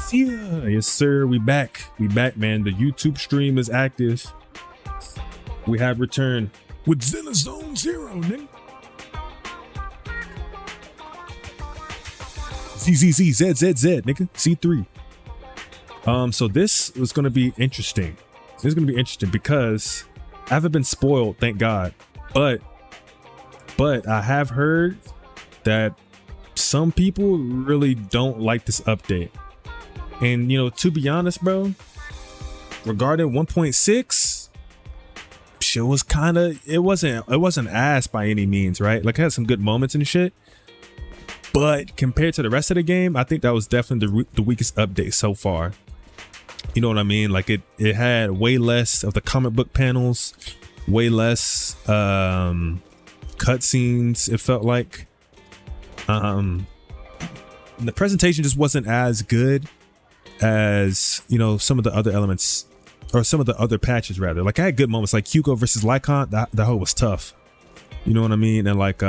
Yeah, yes sir, we back. We back, man. The YouTube stream is active. We have returned with Zenless Zone Zero, nigga. ZZZ, nigga. C3. So this was gonna be interesting. This is gonna be interesting because I haven't been spoiled, thank God. But I have heard that some people really don't like this update. And you know, to be honest, bro, regarding 1.6, shit was kind of, it wasn't ass by any means, right? Like, it had some good moments and shit, but compared to the rest of the game, I think that was definitely the weakest update so far. You know what I mean? Like, it had way less of the comic book panels, way less cutscenes. It felt like the presentation just wasn't as good as, you know, some of the other elements, or some of the other patches rather. Like, I had good moments, like Hugo versus Lycon. That whole was tough, you know what I mean? And like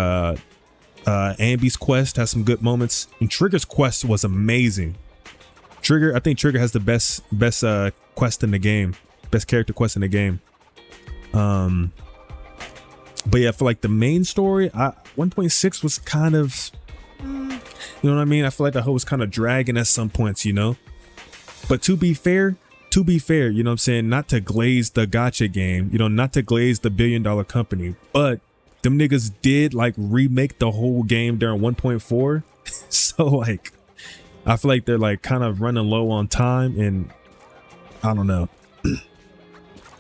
Ambi's quest has some good moments, and Trigger's quest was amazing. I think Trigger has the best quest in the game, best character quest in the game. But yeah, for like the main story, 1.6 was kind of, you know what I mean? I feel like the whole was kind of dragging at some points, you know? But to be fair, you know what I'm saying? Not to glaze the gacha game, you know, not to glaze the billion-dollar company, but them niggas did like remake the whole game during 1.4. So like, I feel like they're like kind of running low on time, and I don't know. You know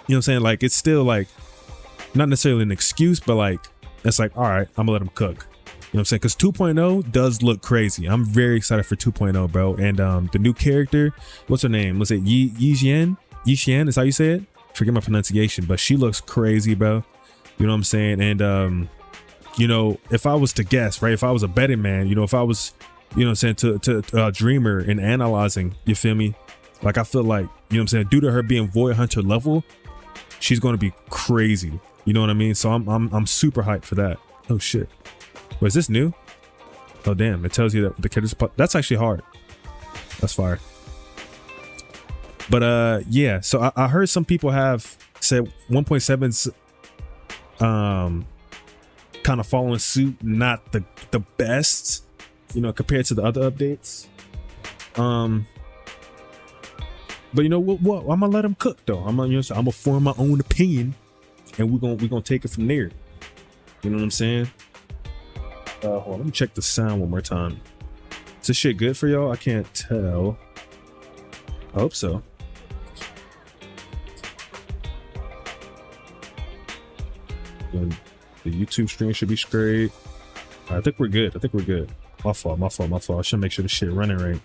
what I'm saying? Like, it's still like not necessarily an excuse, but like, it's like, all right, I'm gonna let them cook. You know what I'm saying? Because 2.0 does look crazy. I'm very excited for 2.0, bro. And the new character, what's her name? Was it Yi Xian? Yi Xian is how you say it? Forget my pronunciation, but she looks crazy, bro. You know what I'm saying? And you know, if I was to guess, right? If I was a betting man, you know, if I was, you know what I'm saying, to dreamer and analyzing, you feel me? Like, I feel like, you know what I'm saying, due to her being Void Hunter level, she's gonna be crazy. You know what I mean? So I'm super hyped for that. Oh shit. Was this new? Oh damn, it tells you that the character's, that's actually hard. That's fire. But yeah, so I heard some people have said 1.7's kind of following suit, not the best, you know, compared to the other updates. But you know what, I'm gonna let them cook though. I'm gonna form my own opinion, and we're gonna take it from there. You know what I'm saying? Hold on, let me check the sound one more time. Is this shit good for y'all? I can't tell. I hope so. And the YouTube stream should be straight. I think we're good. My fault. I should make sure the shit running right.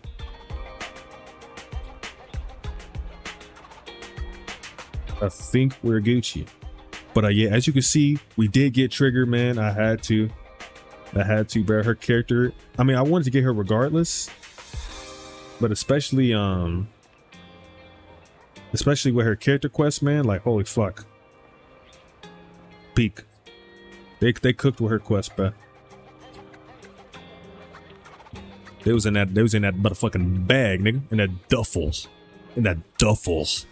I think we're Gucci. But yeah, as you can see, we did get Trigger, man. I had to, bro. Her character, I mean, I wanted to get her regardless, but especially with her character quest, man, like, holy fuck. Peak. They cooked with her quest, bro. They was in that motherfucking bag, nigga. In that duffels.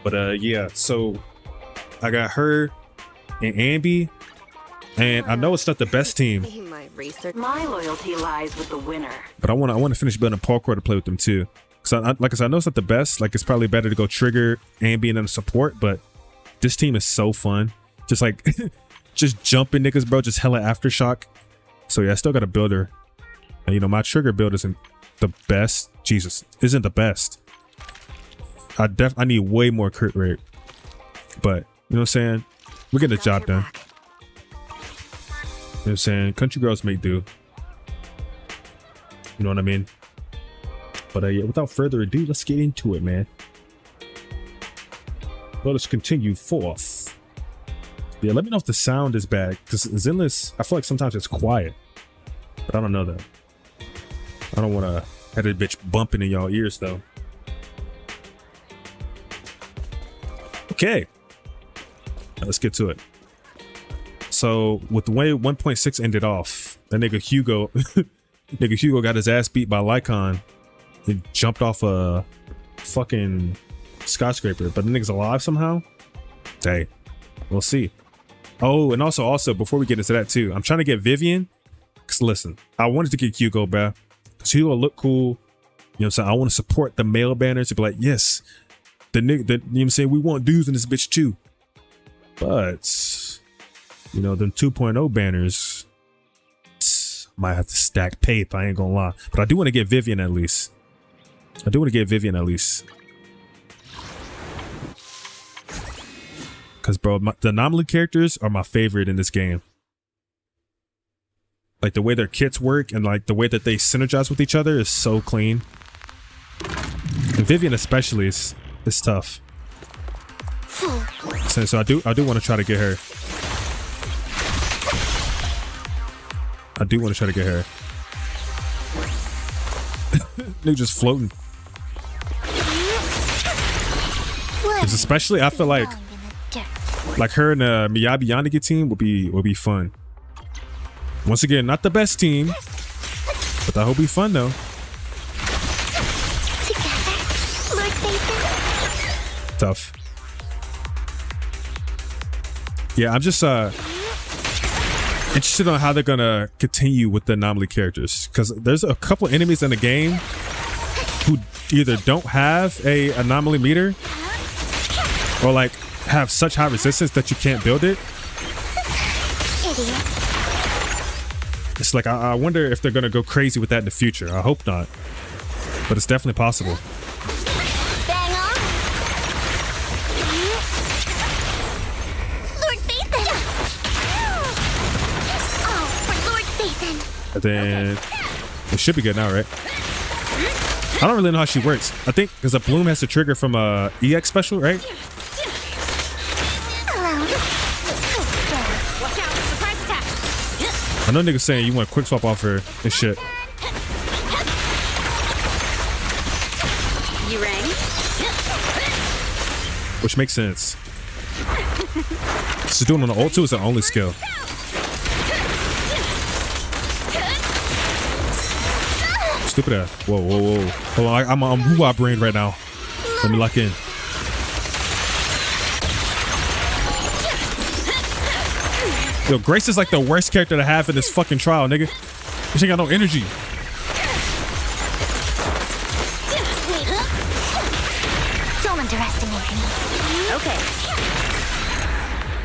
But yeah, so I got her and Ambi, and I know it's not the best team. My loyalty lies with the winner. But I want to finish building parkour to play with them too. So like I said, I know it's not the best. Like, it's probably better to go Trigger, Ambi, and then support. But this team is so fun. Just like just jumping niggas, bro. Just hella aftershock. So yeah, I still got to build her. And you know, my Trigger build isn't the best. Jesus, isn't the best. I need way more crit rate. But you know what I'm saying? We're getting the job done. You know what I'm saying? Country girls make do. You know what I mean? But yeah, without further ado, let's get into it, man. Well, let's continue forth. Yeah, let me know if the sound is bad, because Zenless, I feel like sometimes it's quiet, but I don't know that. I don't want to have that bitch bumping in y'all ears though. Okay, let's get to it. So with the way 1.6 ended off, that nigga Hugo Nigga Hugo got his ass beat by Lycon and jumped off a fucking skyscraper, but the nigga's alive somehow. Hey, we'll see. Oh, and also before we get into that too, I'm trying to get Vivian. Cause listen, I wanted to get Hugo, bruh. Cause Hugo look cool. You know what I'm saying? I want to support the male banners to be like, yes, the nigga, you know what I'm saying? We want dudes in this bitch too. But, you know, them 2.0 banners might have to stack paper, I ain't gonna lie. But I do want to get Vivian at least. Because, bro, the anomaly characters are my favorite in this game. Like, the way their kits work and, like, the way that they synergize with each other is so clean. And Vivian especially is tough. So I do want to try to get her. Nigga just floating. Because especially, I feel like her and the Miyabi Yanagi team would be fun. Once again, not the best team, but that will be fun though. Tough. Yeah, I'm just interested on how they're gonna continue with the anomaly characters, because there's a couple enemies in the game who either don't have a anomaly meter or like have such high resistance that you can't build it. It's like I wonder if they're gonna go crazy with that in the future. I hope not, but it's definitely possible. And then it should be good now, right? I don't really know how she works. I think because a bloom has to trigger from a EX special, right? I know niggas saying you want to quick swap off her and shit. You rang? Which makes sense. She's doing on the ult too, is the only skill. Stupid ass. Whoa. Hold on, I'm hoo-ah brained right now. Let me lock in. Yo, Grace is like the worst character to have in this fucking trial, nigga. She ain't got no energy. Don't underestimate me. Okay.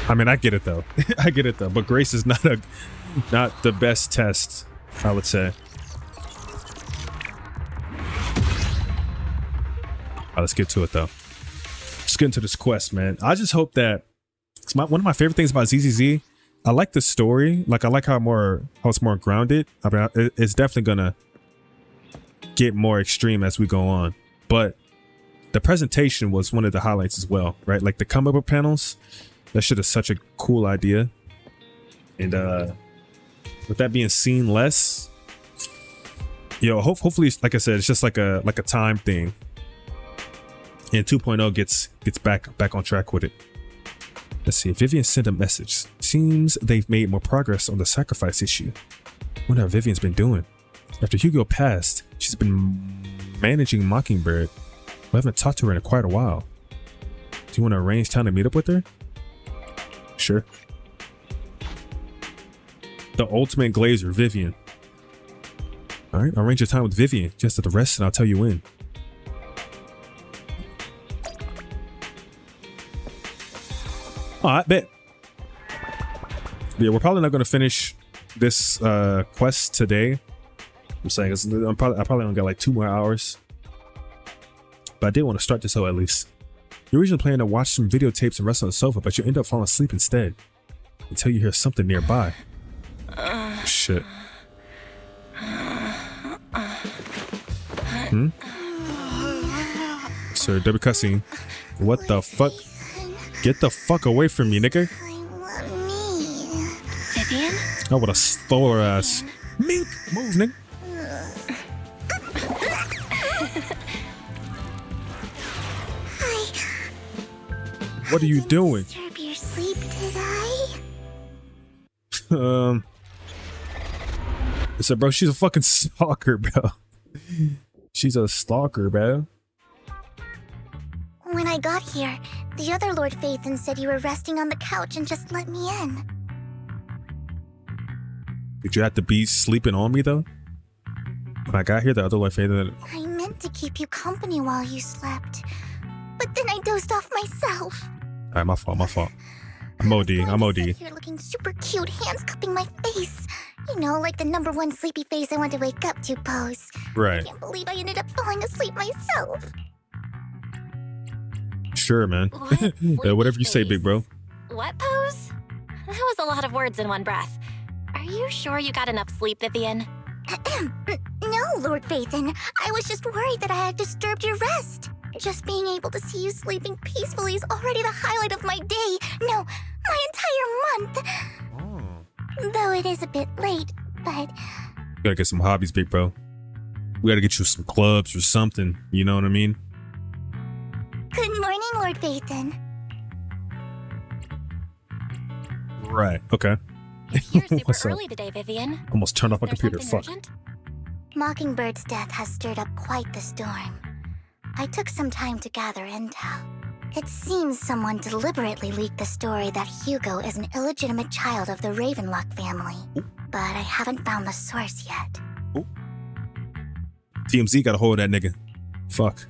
I mean, I get it though. But Grace is not the best test, I would say. All right, let's get to it though. Let's get into this quest, man. I just hope that it's one of my favorite things about ZZZ. I like the story. Like, I like how it's more grounded. I mean, it's definitely gonna get more extreme as we go on. But the presentation was one of the highlights as well, right? Like the comic book panels. That shit is such a cool idea. And with that being seen less, hopefully, like I said, it's just like a time thing. And 2.0 gets back on track with it. Let's see. Vivian sent a message. Seems they've made more progress on the sacrifice issue. Wonder how Vivian's been doing. After Hugo passed, she's been managing Mockingbird. I haven't talked to her in quite a while. Do you want to arrange time to meet up with her? Sure. The ultimate glazer, Vivian. All right, I'll arrange a time with Vivian. Just at the rest, and I'll tell you when. Oh, I bet. Yeah, we're probably not going to finish this quest today. I'm saying I probably only got like 2 more hours. But I did want to start this out at least. You're originally planning to watch some videotapes and rest on the sofa, but you end up falling asleep instead. Until you hear something nearby. Shit. Sir, double cussing. What the fuck? Get the fuck away from me, nigga. Vivian? I would have stole her ass. Mink! Move, nigga. What are you doing? Disturb your sleep, did I? I said, bro, she's a fucking stalker, bro. She's a stalker, bro. When I got here, the other Lord Phaethon said you were resting on the couch and just let me in. Did you have to be sleeping on me, though? When I got here, the other Lord Phaethon... I meant to keep you company while you slept, but then I dozed off myself. Alright, my fault, my fault. I'm OD, I'm OD. You're looking super cute, hands cupping my face. You know, like the #1 sleepy face I want to wake up to pose. Right. I can't believe I ended up falling asleep myself. Sure, man. Whatever you say, big bro. What pose? That was a lot of words in one breath. Are you sure you got enough sleep, Vivian? No, Lord Phaethon. I was just worried that I had disturbed your rest. Just being able to see you sleeping peacefully is already the highlight of my day. No, my entire month. Oh. Though it is a bit late, but... We gotta get some hobbies, big bro. We gotta get you some clubs or something. You know what I mean? Good morning, Lord Phaethon. Right, okay. You're super What's up? early today, Vivian. Almost turned off my Is computer. there Fuck. something urgent? Mockingbird's death has stirred up quite the storm. I took some time to gather intel. It seems someone deliberately leaked the story that Hugo is an illegitimate child of the Ravenlock family. But I haven't found the source yet. TMZ got a hold of that nigga. Fuck.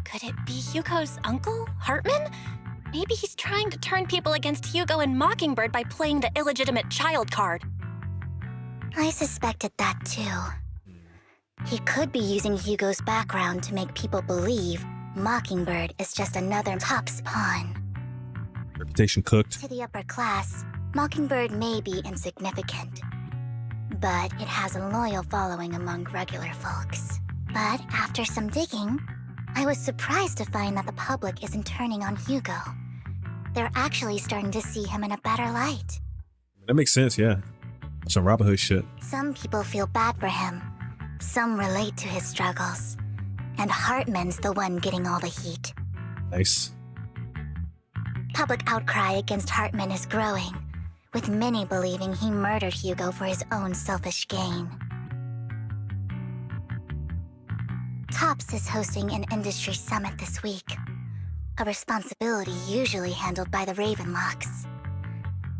Could it be Hugo's uncle, Hartman? Maybe he's trying to turn people against Hugo and Mockingbird by playing the illegitimate child card. I suspected that too. He could be using Hugo's background to make people believe Mockingbird is just another Top's pawn. Reputation cooked. To the upper class, Mockingbird may be insignificant, but it has a loyal following among regular folks. But after some digging, I was surprised to find that the public isn't turning on Hugo. They're actually starting to see him in a better light. That makes sense, yeah. Some Robin Hood shit. Some people feel bad for him. Some relate to his struggles. And Hartman's the one getting all the heat. Nice. Public outcry against Hartman is growing, with many believing he murdered Hugo for his own selfish gain. Tops is hosting an industry summit this week, a responsibility usually handled by the Ravenlocks.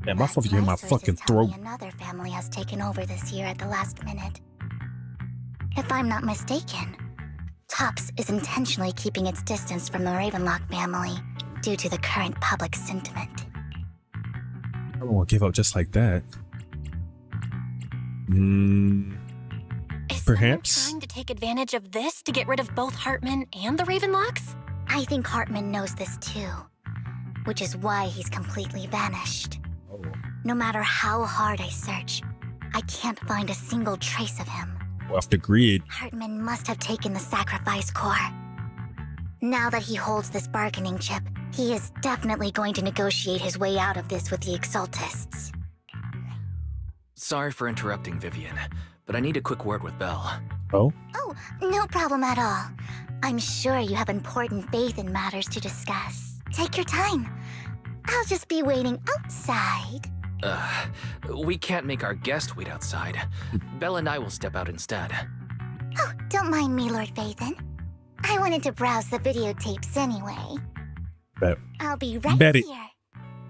Yeah, my fucking in my fucking throat. Another family has taken over this year at the last minute. If I'm not mistaken, Tops is intentionally keeping its distance from the Ravenlock family due to the current public sentiment. I don't want to give up just like that. Is Perhaps. someone trying to take advantage of this to get rid of both Hartman and the Ravenlocks? I think Hartman knows this too, which is why he's completely vanished. Oh. No matter how hard I search, I can't find a single trace of him. Off the grid. Hartman must have taken the sacrifice core. Now that he holds this bargaining chip, he is definitely going to negotiate his way out of this with the Exaltists. Sorry for interrupting, Vivian, but I need a quick word with Belle. Oh? Oh, no problem at all. I'm sure you have important faith in matters to discuss. Take your time. I'll just be waiting outside. We can't make our guest wait outside. Belle and I will step out instead. Oh, don't mind me, Lord Phaethon. I wanted to browse the videotapes anyway. Bet. I'll be right Bet it. here.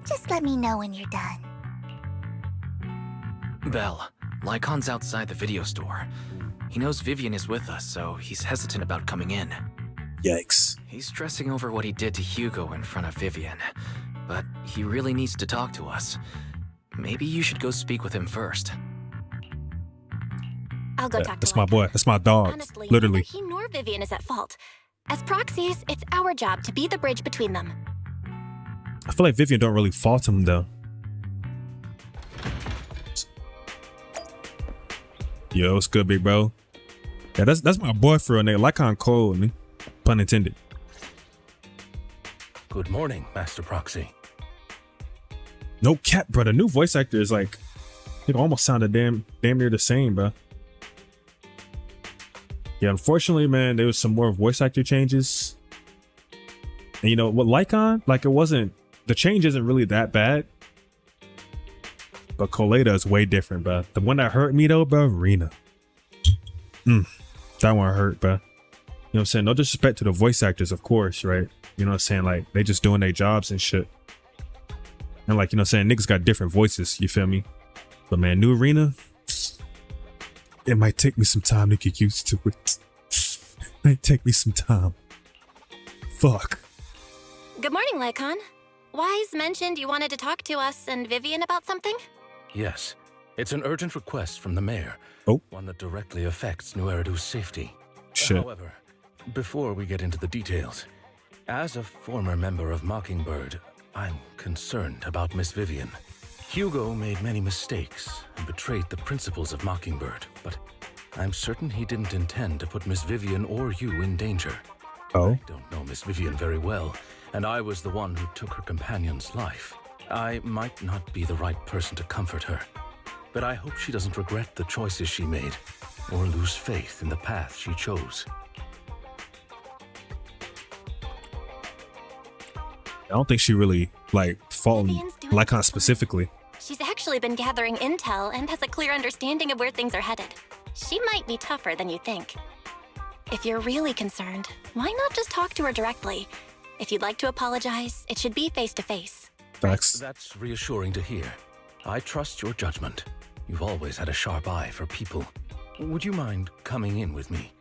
Just let me know when you're done. Belle, Lycon's outside the video store. He knows Vivian is with us, so he's hesitant about coming in. Yikes. He's stressing over what he did to Hugo in front of Vivian, but he really needs to talk to us. Maybe you should go speak with him first. I'll go talk to That's my Lycan. boy. That's my dog. Honestly, Literally. neither he nor Vivian is at fault. As proxies, it's our job to be the bridge between them. I feel like Vivian don't really fault him though. Yo, what's good, big bro? Yeah, that's my boy for real, nigga. Lycon cold, man. Pun intended. Good morning, Master Proxy. No cap, bro. The new voice actor is like, it almost sounded damn near the same, bro. Yeah, unfortunately, man, there was some more voice actor changes. And you know what, Lycon, like it wasn't, the change isn't really that bad. But Colada is way different, bro. The one that hurt me though, bro, Rena. That one hurt, bro. You know what I'm saying? No disrespect to the voice actors, of course, right? You know what I'm saying? Like, they just doing their jobs and shit. And like, you know what I'm saying? Niggas got different voices, you feel me? But man, new Rena, it might take me some time to get used to it. It might take me some time. Fuck. Good morning, Lycon. Wise mentioned you wanted to talk to us and Vivian about something? Yes. It's an urgent request from the mayor. Oh. One that directly affects New Eridu's safety. Shit. However, before we get into the details, as a former member of Mockingbird, I'm concerned about Miss Vivian. Hugo made many mistakes and betrayed the principles of Mockingbird, but I'm certain he didn't intend to put Miss Vivian or you in danger. Oh. I don't know Miss Vivian very well, and I was the one who took her companion's life. I might not be the right person to comfort her, but I hope she doesn't regret the choices she made or lose faith in the path she chose. I don't think she really, like, faulting Vivian's doing Lycon fine. specifically. She's actually been gathering intel and has a clear understanding of where things are headed. She might be tougher than you think. If you're really concerned, why not just talk to her directly? If you'd like to apologize, it should be face to face. Facts. That's reassuring to hear. I trust your judgment. You've always had a sharp eye for people. Would you mind coming in with me?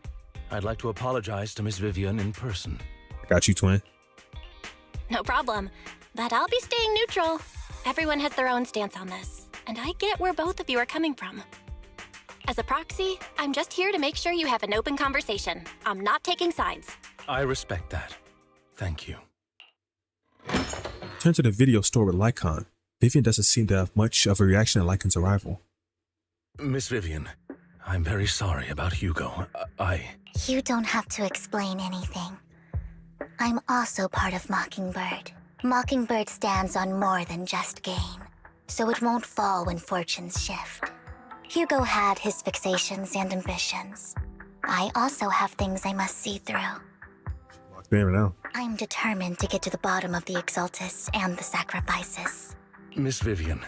I'd like to apologize to Miss Vivian in person. Got you, twin. No problem. But I'll be staying neutral. Everyone has their own stance on this, and I get where both of you are coming from. As a proxy, I'm just here to make sure you have an open conversation. I'm not taking sides. I respect that. Thank you. Turn to the video store with Lycon. Vivian doesn't seem to have much of a reaction to Lycon's arrival. Miss Vivian, I'm very sorry about Hugo. You don't have to explain anything. I'm also part of Mockingbird. Mockingbird stands on more than just gain, so it won't fall when fortunes shift. Hugo had his fixations and ambitions. I also have things I must see through. Damn it now. I'm determined to get to the bottom of the Exaltus and the sacrifices. Miss Vivian,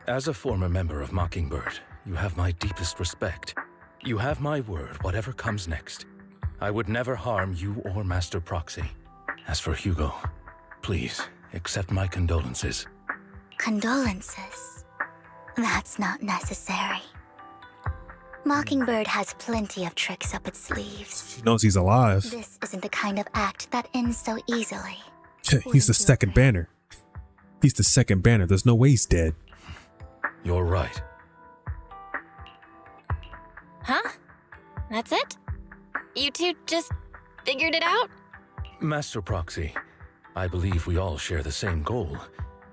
as a former member of Mockingbird, you have my deepest respect. You have my word, whatever comes next. I would never harm you or Master Proxy. As for Hugo, please accept my condolences. Condolences? That's not necessary. Mockingbird has plenty of tricks up its sleeves. She knows he's alive. This isn't the kind of act that ends so easily. He's the second banner. He's the second banner. There's no way he's dead. You're right. Huh? That's it? You two just figured it out? Master Proxy, I believe we all share the same goal.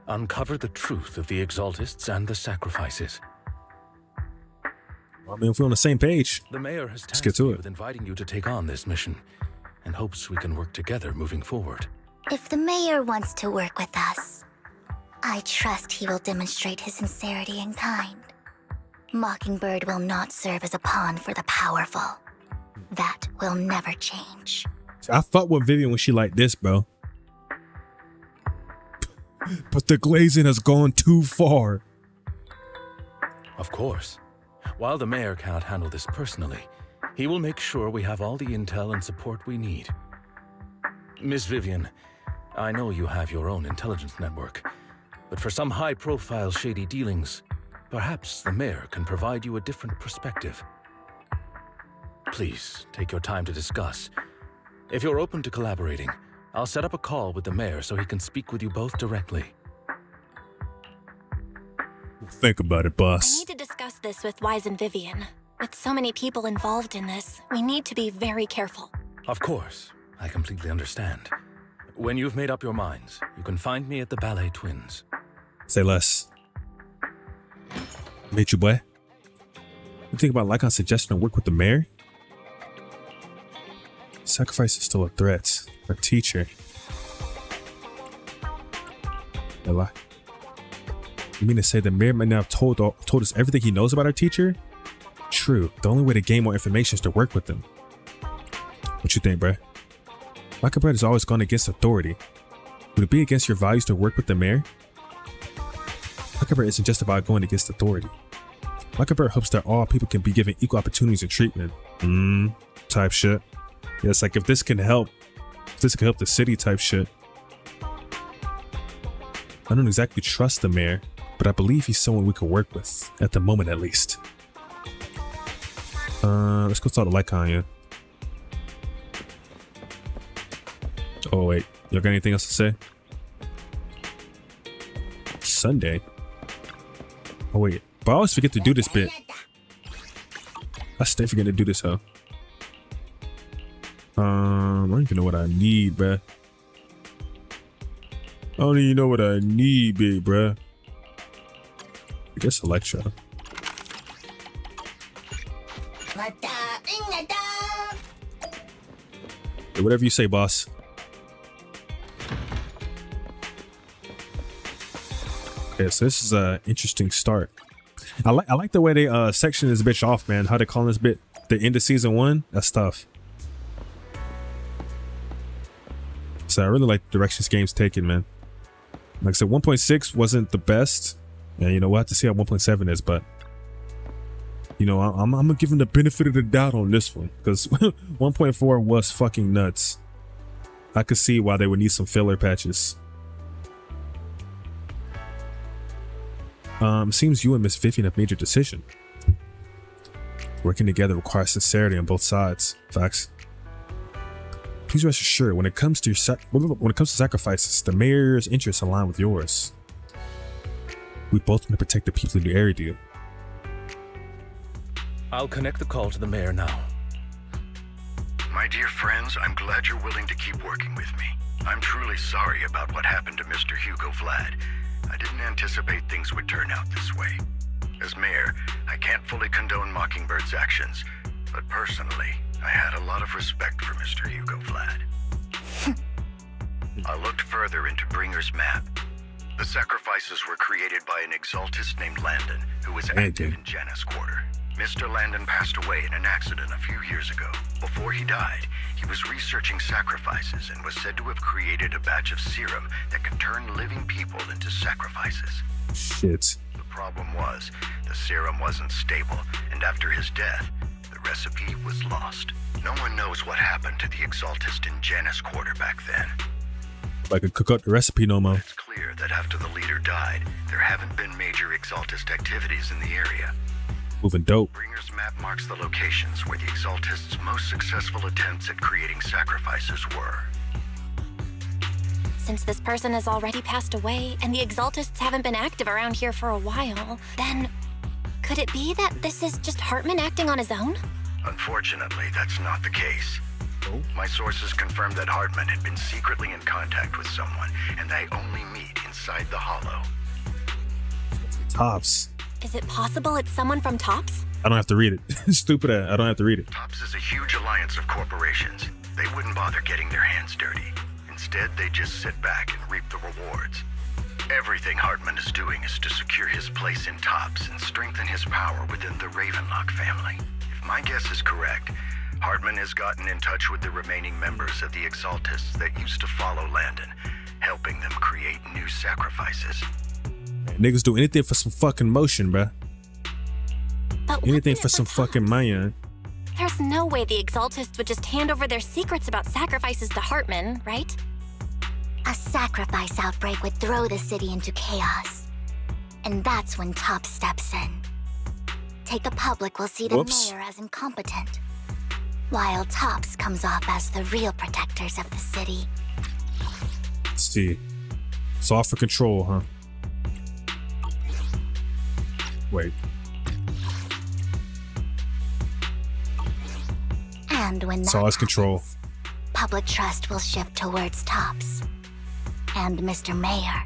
Uncover the truth of the Exaltists and the sacrifices. I mean, if we're on the same page. The mayor has Let's get tasked to me it. with inviting you to take on this mission, and hopes we can work together moving forward. If the mayor wants to work with us, I trust he will demonstrate his sincerity and kind. Mockingbird will not serve as a pawn for the powerful. That will never change. I fuck with Vivian when she like this, bro. But the glazing has gone too far. Of course. While the mayor cannot handle this personally, he will make sure we have all the intel and support we need. Miss Vivian, I know you have your own intelligence network, but for some high-profile shady dealings, perhaps the mayor can provide you a different perspective. Please, take your time to discuss. If you're open to collaborating, I'll set up a call with the mayor so he can speak with you both directly. Think about it, I boss. need to discuss this with Wise and Vivian. With so many people involved in this, we need to be very careful. Of course, I completely understand. When you've made up your minds, you can find me at the Ballet Twins. Say less. Meet you, boy. You think about Lycon's suggestion to work with the mayor? Sacrifice is still a threat. Our teacher. A lie. You mean to say the mayor might not have told us everything he knows about our teacher? True. The only way to gain more information is to work with him. What you think, bruh? Mockingbird has always gone against authority. Would it be against your values to work with the mayor? Mockingbird isn't just about going against authority. Mockingbird hopes that all people can be given equal opportunities and treatment. Type shit. Yeah, it's like if this can help the city type shit. I don't exactly trust the mayor, but I believe he's someone we could work with, at the moment at least. Let's go talk to Lycon, yeah. Oh wait, y'all got anything else to say? Sunday? Oh wait, but I always forget to do this bit. I stay forgetting to do this, huh? I don't even know what I need, bruh. I don't even know what I need, big bruh. I guess Electra. Hey, whatever you say, boss. Okay, so this is an interesting start. I like the way they section this bitch off, man. How they call this bit the end of season 1? That's tough. So I really like the direction this game's taken, man. Like I said, 1.6 wasn't the best, and you know we'll have to see how 1.7 is, but you know I'm gonna give them the benefit of the doubt on this one because 1.4 was fucking nuts. I could see why they would need some filler patches. Seems you and Miss Vivian have made your decision. Working together requires sincerity on both sides. Facts. Please rest assured, when it comes to sacrifices, the mayor's interests align with yours. We both want to protect the people in the area. I'll connect the call to the mayor now. My dear friends, I'm glad you're willing to keep working with me. I'm truly sorry about what happened to Mr. Hugo Vlad. I didn't anticipate things would turn out this way. As mayor, I can't fully condone Mockingbird's actions, but personally, I had a lot of respect for Mr. Hugo Vlad. I looked further into Bringer's map. The sacrifices were created by an exaltist named Landon, who was active in Janus Quarter. Mr. Landon passed away in an accident a few years ago. Before he died, he was researching sacrifices and was said to have created a batch of serum that could turn living people into sacrifices. Shit. The problem was, the serum wasn't stable, and after his death, the recipe was lost. No one knows what happened to the exaltist in Janus Quarter back then. I could cook up the recipe no more. It's clear that after the leader died, there haven't been major exaltist activities in the area. Moving dope. Bringer's map marks the locations where the exaltists' most successful attempts at creating sacrifices were. Since this person has already passed away and the exaltists haven't been active around here for a while, then could it be that this is just Hartman acting on his own? Unfortunately, that's not the case. My sources confirmed that Hartman had been secretly in contact with someone, and they only meet inside the Hollow. Tops. Is it possible it's someone from Tops? I don't have to read it. Stupid ass. I don't have to read it. Tops is a huge alliance of corporations. They wouldn't bother getting their hands dirty. Instead, they just sit back and reap the rewards. Everything Hartman is doing is to secure his place in Tops and strengthen his power within the Ravenlock family. If my guess is correct, Hartman has gotten in touch with the remaining members of the Exaltists that used to follow Landon, helping them create new sacrifices. Man, niggas do anything for some fucking motion, bruh. But Anything for some fucking money. There's no way the Exaltists would just hand over their secrets about sacrifices to Hartman, right? A sacrifice outbreak would throw the city into chaos. And that's when Top steps in. The public will see the mayor as incompetent, while Tops comes off as the real protectors of the city. Let's see. It's all for control, huh? Wait. And when that So it's control. happens, public trust will shift towards Tops. And Mr. Mayor,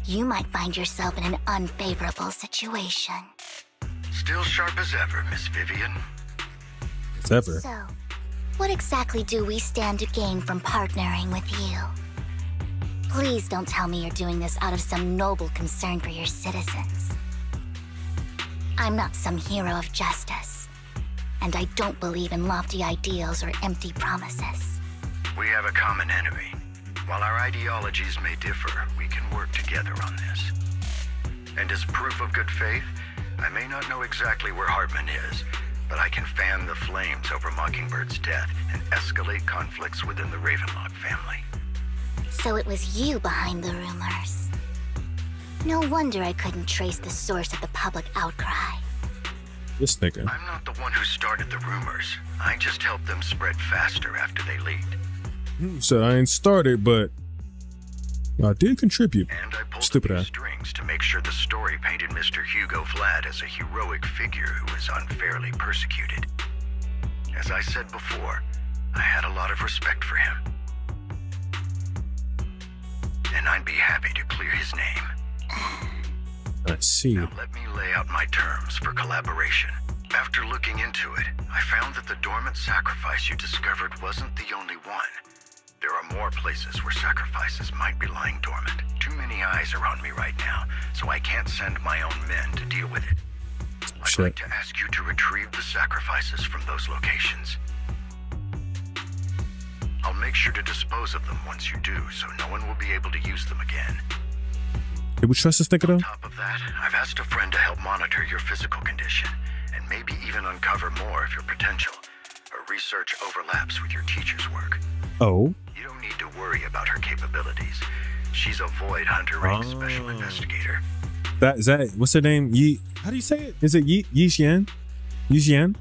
you might find yourself in an unfavorable situation. Still sharp as ever, Miss Vivian. As ever. So, what exactly do we stand to gain from partnering with you? Please don't tell me you're doing this out of some noble concern for your citizens. I'm not some hero of justice, and I don't believe in lofty ideals or empty promises. We have a common enemy. While our ideologies may differ, we can work together on this. And as proof of good faith, I may not know exactly where Hartman is, but I can fan the flames over Mockingbird's death and escalate conflicts within the Ravenlock family. So it was you behind the rumors. No wonder I couldn't trace the source of the public outcry. This nigga. I'm not the one who started the rumors. I just helped them spread faster after they leaked. So I ain't started, but I did contribute. And I pulled Stupid a few ass. strings to make sure the story painted Mr. Hugo Vlad as a heroic figure who was unfairly persecuted. As I said before, I had a lot of respect for him. And I'd be happy to clear his name. I see. Now let me lay out my terms for collaboration. After looking into it, I found that the dormant sacrifice you discovered wasn't the only one. There are more places where sacrifices might be lying dormant. Too many eyes are on me right now, so I can't send my own men to deal with it. I'd like to ask you to retrieve the sacrifices from those locations. I'll make sure to dispose of them once you do, so no one will be able to use them again. Did we trust this nigga On though? top of that, I've asked a friend to help monitor your physical condition, and maybe even uncover more of your potential. Her research overlaps with your teacher's work. Oh. You don't need to worry about her capabilities. She's a Void Hunter rank special investigator. Is that what's her name? Yi. How do you say it? Is it Yi Xian? Yi Xian?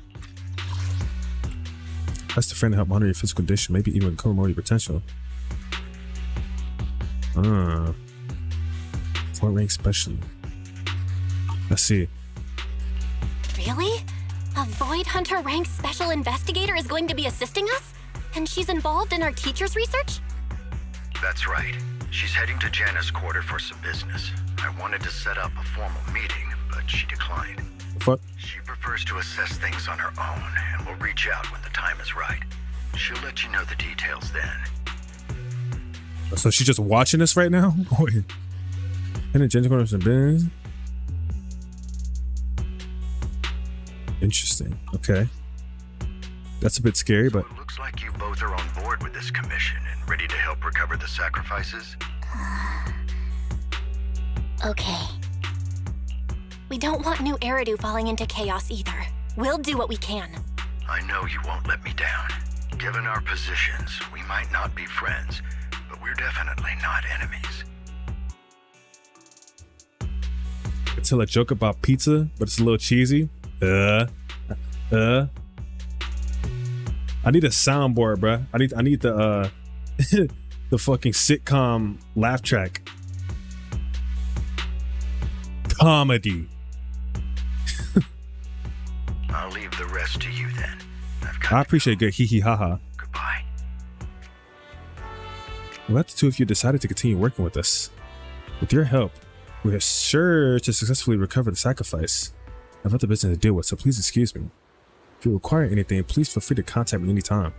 That's the friend to help monitor your physical condition, maybe even uncover more of your potential. Void rank special. Let's see. Really? A Void Hunter ranked special investigator is going to be assisting us? And she's involved in our teacher's research? That's right. She's heading to Janna's quarter for some business. I wanted to set up a formal meeting, but she declined. Fuck. She prefers to assess things on her own, and will reach out when the time is right. She'll let you know the details then. So she's just watching us right now? Wait. In the gender corner of some business? Interesting. Okay. That's a bit scary, but It looks like you both are on board with this commission and ready to help recover the sacrifices. Okay. We don't want New Eridu falling into chaos either. We'll do what we can. I know you won't let me down. Given our positions, we might not be friends, but we're definitely not enemies. I tell a joke about pizza, but it's a little cheesy. I need a soundboard, bruh. I need the the fucking sitcom laugh track. Comedy. I'll leave the rest to you then. I appreciate good hee hee ha ha. Goodbye. Well, that's the two of you decided to continue working with us. With your help, we are sure to successfully recover the sacrifice. I've other business to deal with, so please excuse me. If you require anything, please feel free to contact me anytime.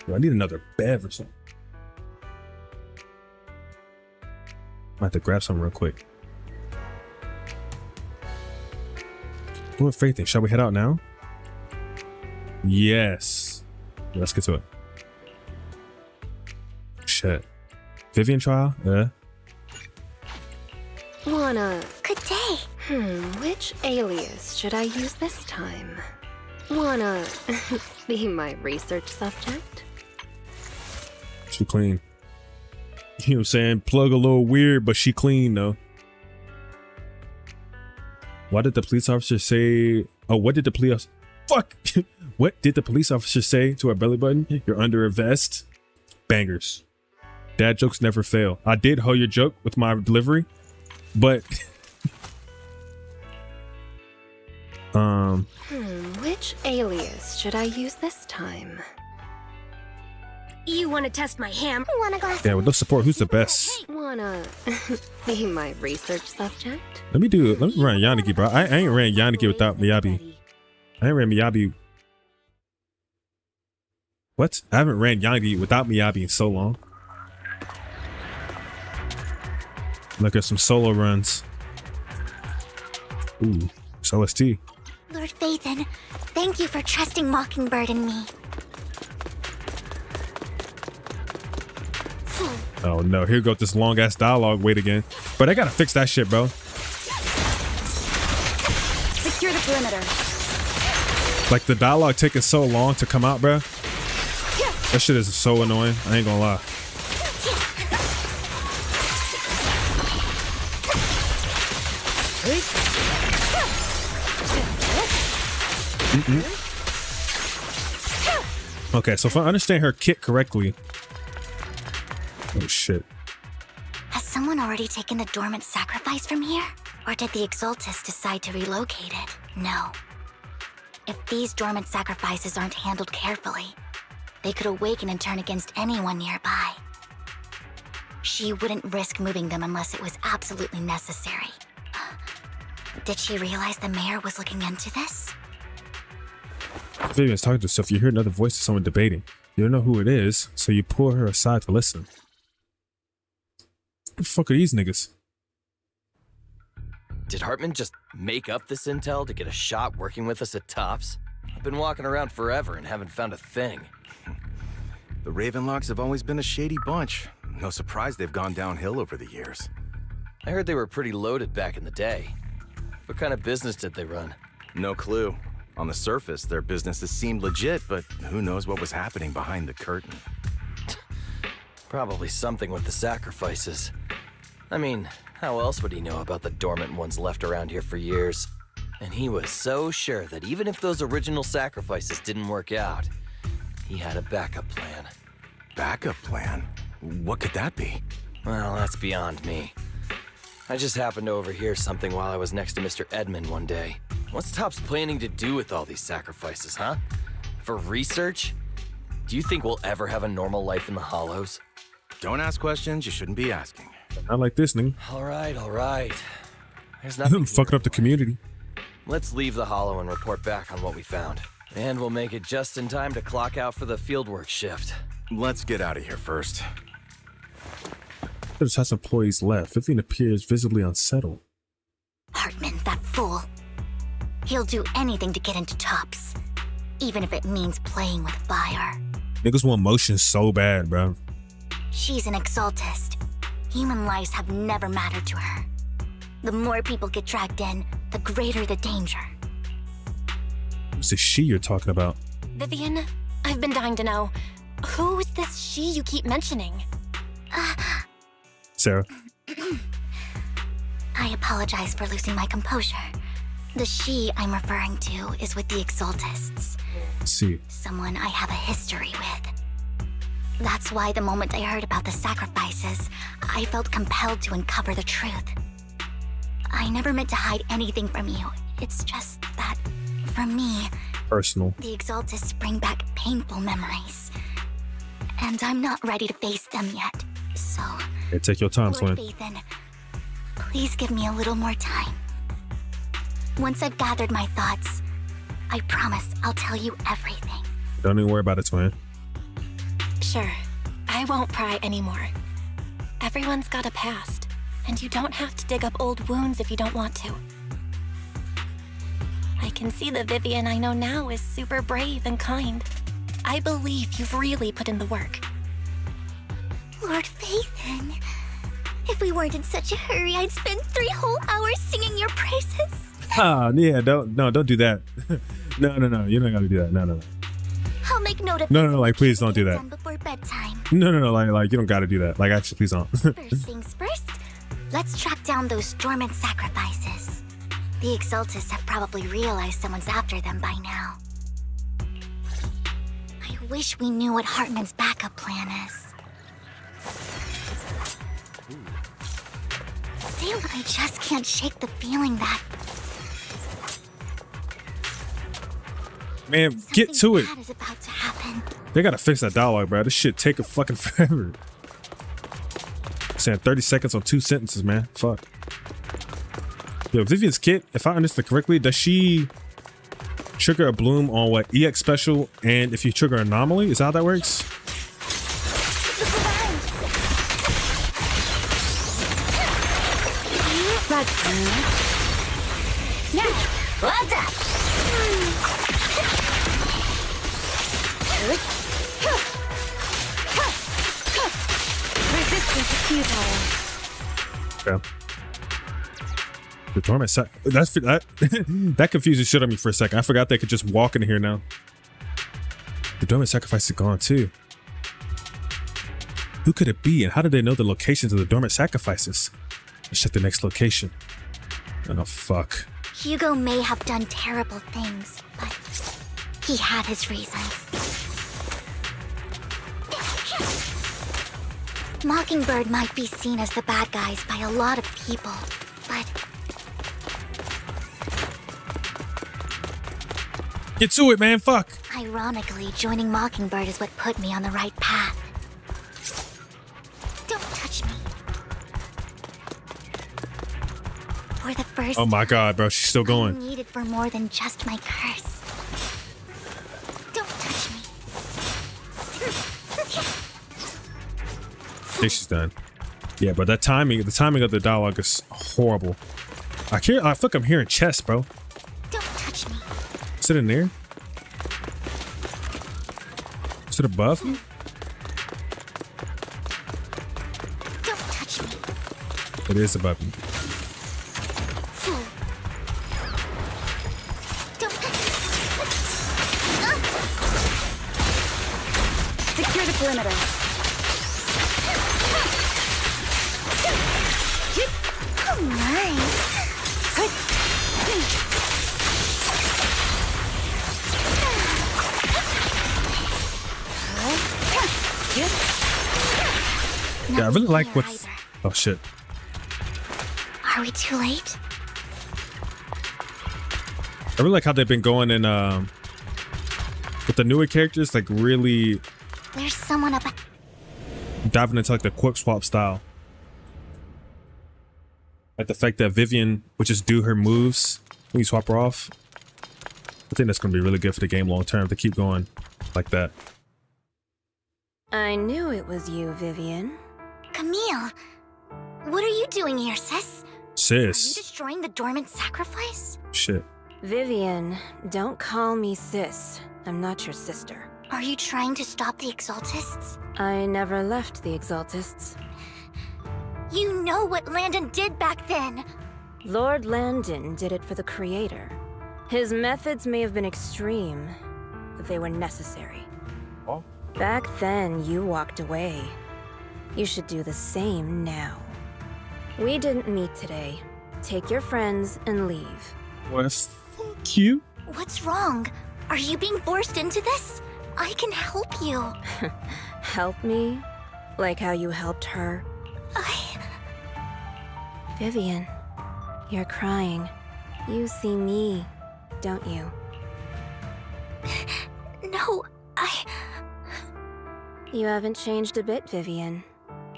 Yo, I need another bev or something. I have to grab something real quick. Doing faith thing. Shall we head out now? Yes. Let's get to it. Shit. Vivian trial? Yeah. Good day. Which alias should I use this time? Wanna be my research subject? She clean. You know what I'm saying? Plug a little weird, but she clean though. Why did the police officer say? Oh, what did the police? Fuck! What did the police officer say to our belly button? You're under a vest. Bangers. Dad jokes never fail. I did hoe your joke with my delivery, but Which alias should I use this time? You want to test my ham? Want a glass? yeah, with no support, who's the best? Wanna be my research subject? Let me run Yanagi, bro. I ain't ran Yanagi without Miyabi. I ain't ran Miyabi. What? I haven't ran Yanagi without Miyabi in so long. Look at some solo runs. Ooh, it's OST. Lord Phaethon, thank you for trusting Mockingbird and me. Oh no, here we go with this long ass dialogue. Wait again. But I gotta fix that shit, bro. Secure the perimeter. Like the dialogue taking so long to come out, bro. That shit is so annoying. I ain't gonna lie. Okay, so if I understand her kit correctly. Oh shit. Has someone already taken the dormant sacrifice from here? Or did the Exaltus decide to relocate it? No. If these dormant sacrifices aren't handled carefully, they could awaken and turn against anyone nearby. She wouldn't risk moving them unless it was absolutely necessary. Did she realize the mayor was looking into this? Vivian's talking to herself. You hear another voice of someone debating. You don't know who it is, so you pull her aside to listen. What the fuck are these niggas? Did Hartman just make up this intel to get a shot working with us at Tops? I've been walking around forever and haven't found a thing. The Ravenlocks have always been a shady bunch. No surprise they've gone downhill over the years. I heard they were pretty loaded back in the day. What kind of business did they run? No clue. On the surface, their businesses seemed legit, but who knows what was happening behind the curtain. Probably something with the sacrifices. I mean, how else would he know about the dormant ones left around here for years? And he was so sure that even if those original sacrifices didn't work out, he had a backup plan. Backup plan? What could that be? Well, that's beyond me. I just happened to overhear something while I was next to Mr. Edmund one day. What's Tops planning to do with all these sacrifices, huh? For research? Do you think we'll ever have a normal life in the Hollows? Don't ask questions you shouldn't be asking. Not like this, nigga. All right. There's nothing fucking up the community. Let's leave the Hollow and report back on what we found. And we'll make it just in time to clock out for the fieldwork shift. Let's get out of here first. There's has employees left. Vivian appears visibly unsettled. Hartman, that fool. He'll do anything to get into Tops, even if it means playing with fire. Niggas want motion so bad, bro. She's an Exaltist. Human lives have never mattered to her. The more people get dragged in, the greater the danger. Who's the she you're talking about? Vivian, I've been dying to know. Who is this she you keep mentioning? Sarah. I apologize for losing my composure. The she I'm referring to is with the Exaltists. See. Someone I have a history with. That's why the moment I heard about the sacrifices, I felt compelled to uncover the truth. I never meant to hide anything from you. It's just that, for me, personal. The Exaltists bring back painful memories. And I'm not ready to face them yet. So, hey, take your time, Lord Flynn. Bathan, please give me a little more time. Once I've gathered my thoughts, I promise I'll tell you everything. Don't even worry about it, twin. Sure, I won't pry anymore. Everyone's got a past, and you don't have to dig up old wounds if you don't want to. I can see the Vivian I know now is super brave and kind. I believe you've really put in the work. Lord Bathan, if we weren't in such a hurry, I'd spend 3 whole hours singing your praises. Yeah, don't do that. No, you're not gonna do that. No. I'll make note of No, like please don't do that. Before bedtime. No, like you don't gotta do that. Like actually, please don't. First things first, let's track down those dormant sacrifices. The Exaltists have probably realized someone's after them by now. I wish we knew what Hartman's backup plan is. Still, I just can't shake the feeling that Man, get to it. bad is about to happen. They gotta fix that dialogue, bro. This shit take a fucking forever. Saying 30 seconds on 2 sentences, man. Fuck. Yo, Vivian's kit, if I understand correctly, does she trigger a bloom on what? EX special, and if you trigger anomaly? Is that how that works? Yeah. The dormant that confused the shit on me for a second. I forgot they could just walk in here now. The dormant sacrifice is gone too. Who could it be, and how did they know the locations of the dormant sacrifices? Let's check the next location. Oh fuck. Hugo may have done terrible things, but he had his reasons. Mockingbird might be seen as the bad guys by a lot of people, but... Get to it, man, fuck! Ironically, joining Mockingbird is what put me on the right path. Don't touch me. For the first Oh my god, bro, she's still I'm going. needed for more than just my curse. Don't touch me. I think she's done. Yeah, but the timing of the dialogue is horrible. I feel like I'm hearing chess, bro. Don't touch me. Is it in there? Is it above me? Don't touch me. It is above me. Don't. Secure the perimeter. Oh my. Yeah, I really like what. Oh shit. Are we too late? I really like how they've been going in with the newer characters, like really There's someone up. diving into like the quick swap style. Like the fact that Vivian would just do her moves when you swap her off. I think that's gonna be really good for the game long term to keep going like that. I knew it was you, Vivian. Camille, what are you doing here, sis? Are you Sis. destroying the dormant sacrifice? Shit. Vivian, don't call me sis. I'm not your sister. Are you trying to stop the Exaltists? I never left the Exaltists. You know what Landon did back then. Lord Landon did it for the Creator. His methods may have been extreme, but they were necessary. Oh. Back then, you walked away. You should do the same now. We didn't meet today. Take your friends and leave. Well, fuck you. What's wrong? Are you being forced into this? I can help you. Help me? Like how you helped her? Vivian, you're crying. You see me, don't you? No, You haven't changed a bit, Vivian.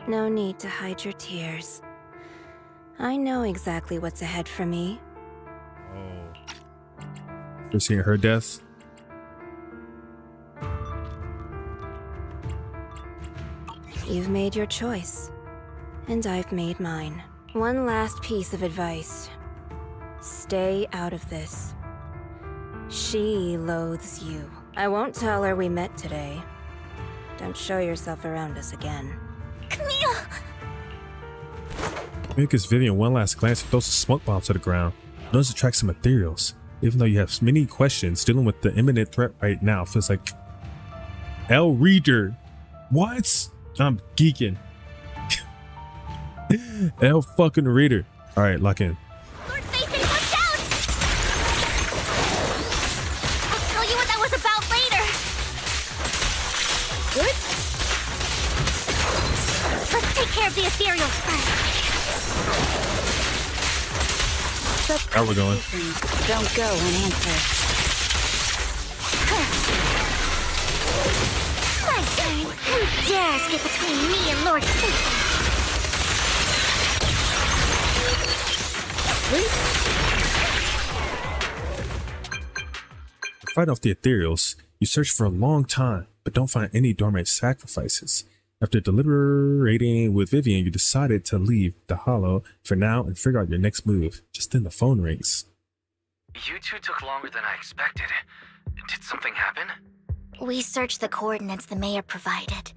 No need to hide your tears. I know exactly what's ahead for me. Oh. You're seeing her death? You've made your choice, and I've made mine. One last piece of advice. Stay out of this. She loathes you. I won't tell her we met today. Don't show yourself around us again. Camille! Maybe gives Vivian one last glance and throws a smoke bomb to the ground. Notice it tracks some ethereals. Even though you have many questions, dealing with the imminent threat right now feels like... L Reader. What? I'm geeking. L fucking Reader. Alright, lock in. Lord Phaethon, watch out! I'll tell you what that was about later. Good? Let's take care of the ethereals first. How we going? Don't go unanswered. My turn. Who dares get between me and Lord Phaethon? To fight off the ethereals, you search for a long time, but don't find any dormant sacrifices. After deliberating with Vivian, you decided to leave the Hollow for now and figure out your next move. Just then the phone rings. You two took longer than I expected. Did something happen? We searched the coordinates the mayor provided.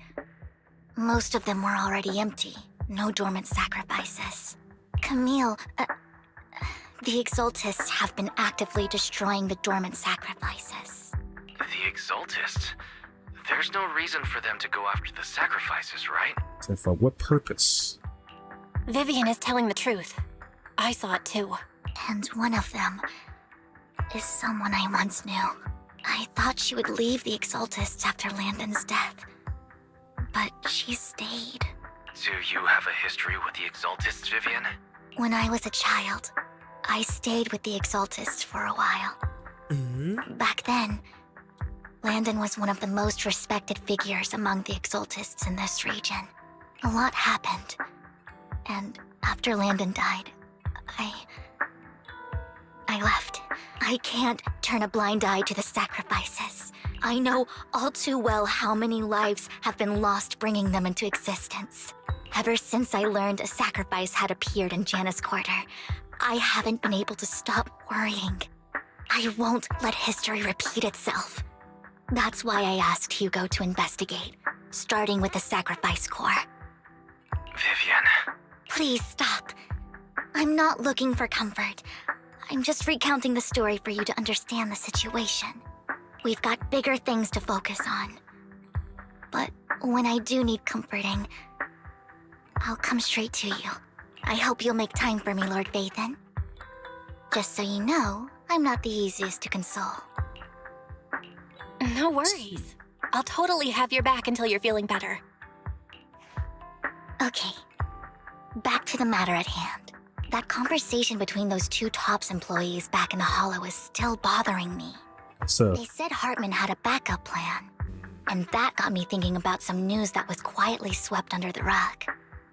Most of them were already empty. No dormant sacrifices. Camille, the Exaltists have been actively destroying the dormant sacrifices. The Exaltists? There's no reason for them to go after the sacrifices, right? So for what purpose? Vivian is telling the truth. I saw it too. And one of them is someone I once knew. I thought she would leave the Exaltists after Landon's death, but she stayed. Do you have a history with the Exaltists, Vivian? When I was a child, I stayed with the Exaltists for a while. Back then, Landon was one of the most respected figures among the Exaltists in this region. A lot happened, and after Landon died, I left. I can't turn a blind eye to the sacrifices. I know all too well how many lives have been lost bringing them into existence. Ever since I learned a sacrifice had appeared in Janus Quarter, I haven't been able to stop worrying. I won't let history repeat itself. That's why I asked Hugo to investigate, starting with the Sacrifice Corps. Vivian. Please stop. I'm not looking for comfort. I'm just recounting the story for you to understand the situation. We've got bigger things to focus on. But when I do need comforting, I'll come straight to you. I hope you'll make time for me, Lord Vathan. Just so you know, I'm not the easiest to console. No worries. I'll totally have your back until you're feeling better. Okay, back to the matter at hand. That conversation between those two TOPS employees back in the Hollow is still bothering me. So They said Hartman had a backup plan, and that got me thinking about some news that was quietly swept under the rug.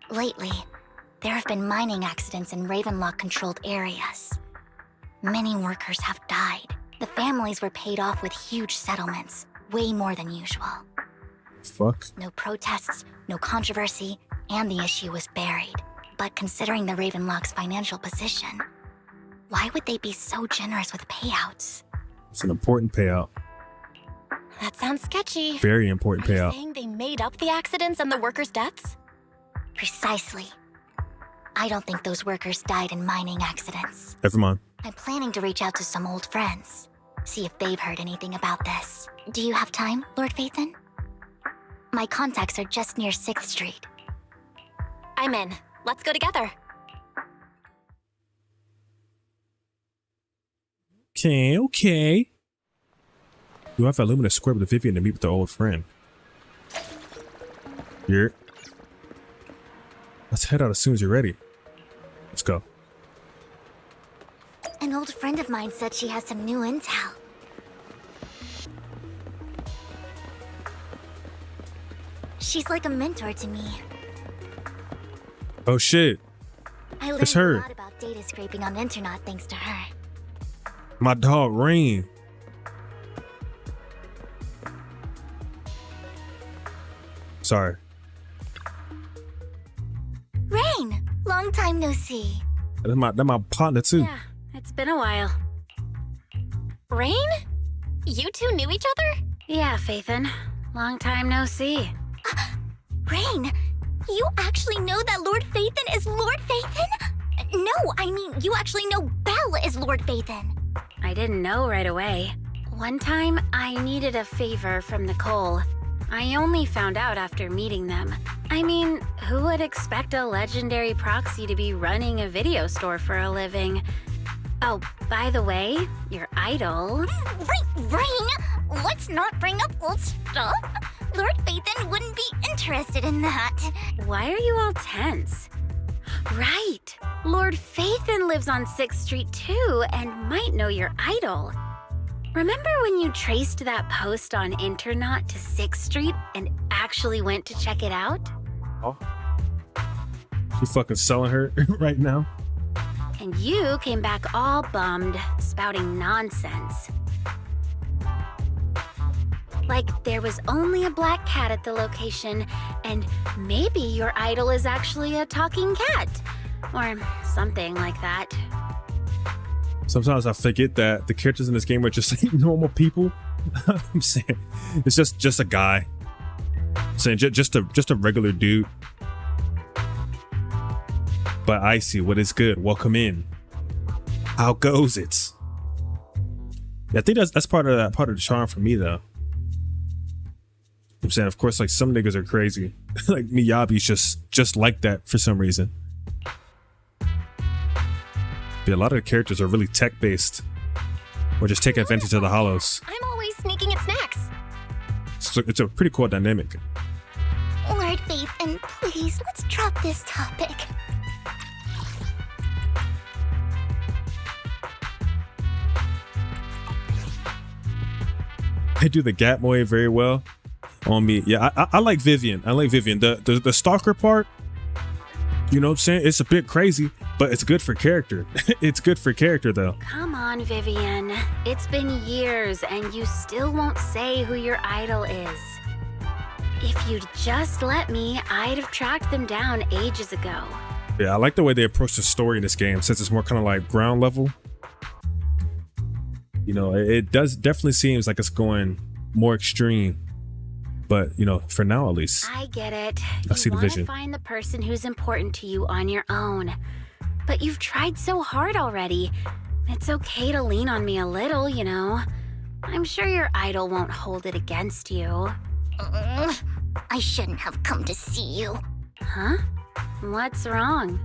Lately, there have been mining accidents in Ravenlock-controlled areas. Many workers have died. The families were paid off with huge settlements, way more than usual. fuck. No protests, no controversy, and the issue was buried. But considering the Ravenlock's financial position, why would they be so generous with payouts? It's an important payout. That sounds sketchy. Very important Are you payout. saying they made up the accidents and the workers' deaths? Precisely. I don't think those workers died in mining accidents. Never mind. I'm planning to reach out to some old friends, see if they've heard anything about this. Do you have time, Lord Vathan? My contacts are just near 6th Street. I'm in. Let's go together. Okay. You have Illumina Square with Vivian to meet with the old friend. Here. Let's head out as soon as you're ready. Let's go. An old friend of mine said she has some new intel. She's like a mentor to me. Oh shit. I learned It's her. a lot about data scraping on the internet thanks to her. My dog Rain. Sorry. Rain! Long time no see. That's my partner too. Yeah, it's been a while. Rain? You two knew each other? Yeah, Phaethon. Long time no see. Rain, you actually know that Lord Vathan is Lord Vathan? No, I mean, you actually know Belle is Lord Vathan. I didn't know right away. One time, I needed a favor from Nicole. I only found out after meeting them. I mean, who would expect a legendary proxy to be running a video store for a living? Oh, by the way, your idol... Rain, let's not bring up old stuff. Lord Vathan wouldn't be interested in that. Why are you all tense? Right! Lord Phaethon lives on 6th Street too, and might know your idol. Remember when you traced that post on Internet to 6th Street and actually went to check it out? Oh. She fucking selling her right now. And you came back all bummed, spouting nonsense. Like there was only a black cat at the location, and maybe your idol is actually a talking cat. Or something like that. Sometimes I forget that the characters in this game are just like normal people. I'm saying it's just a guy. I'm saying just a regular dude. but icy. What is good? Welcome in. How goes it? Yeah, I think that's part of the charm for me, though. I'm saying, of course, like some niggas are crazy. Like Miyabi's just like that for some reason. Yeah, a lot of the characters are really tech based, or just take advantage of the hollows. I'm always sneaking at snacks. So it's a pretty cool dynamic. Lord Vathan, please, let's drop this topic. They do the Gat Moe very well on me. Yeah, I like Vivian. I like Vivian. The stalker part, you know what I'm saying? It's a bit crazy, but it's good for character. It's good for character, though. Come on, Vivian. It's been years and you still won't say who your idol is. If you'd just let me, I'd have tracked them down ages ago. Yeah, I like the way they approach the story in this game, since it's more kind of like ground level. You know, it does definitely seems like it's going more extreme, but you know, for now at least. I get it. I see the vision. You want to find the person who's important to you on your own, but you've tried so hard already. It's okay to lean on me a little, you know. I'm sure your idol won't hold it against you. I shouldn't have come to see you. Huh? What's wrong?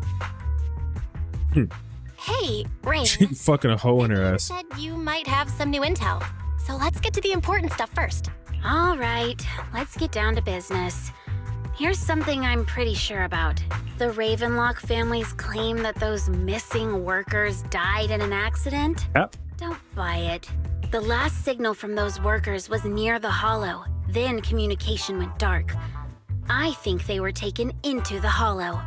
Hey, Rain. She fucking a hole in her ass. Said you might have some new intel. So let's get to the important stuff first. All right, let's get down to business. Here's something I'm pretty sure about. The Ravenlock family's claim that those missing workers died in an accident? Yep. Don't buy it. The last signal from those workers was near the Hollow. Then communication went dark. I think they were taken into the Hollow.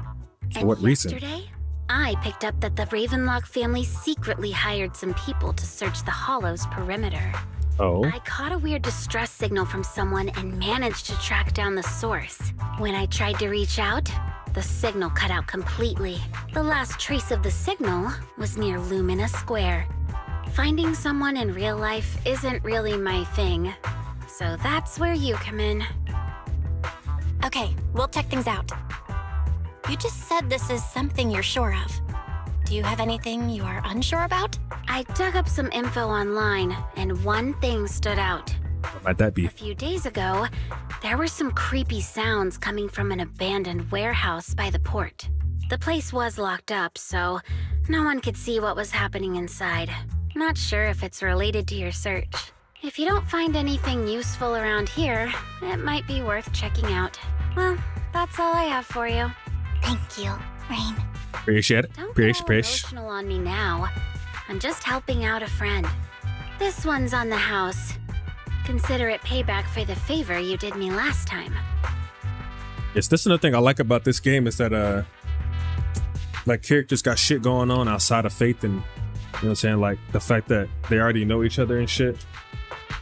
For what reason? Yesterday, I picked up that the Ravenlock family secretly hired some people to search the Hollow's perimeter. Oh. I caught a weird distress signal from someone and managed to track down the source. When I tried to reach out, the signal cut out completely. The last trace of the signal was near Lumina Square. Finding someone in real life isn't really my thing, so that's where you come in. Okay, we'll check things out. You just said this is something you're sure of. Do you have anything you are unsure about? I dug up some info online, and one thing stood out. What might that be? A few days ago, there were some creepy sounds coming from an abandoned warehouse by the port. The place was locked up, so no one could see what was happening inside. Not sure if it's related to your search. If you don't find anything useful around here, it might be worth checking out. Well, that's all I have for you. Thank you, Rain. Appreciate it. Don't Appreciate, get all emotional on me now. I'm just helping out a friend. This one's on the house. Consider it payback for the favor you did me last time. Yes, that's another thing I like about this game is that like characters got shit going on outside of Faith, and you know what I'm saying, like the fact that they already know each other and shit.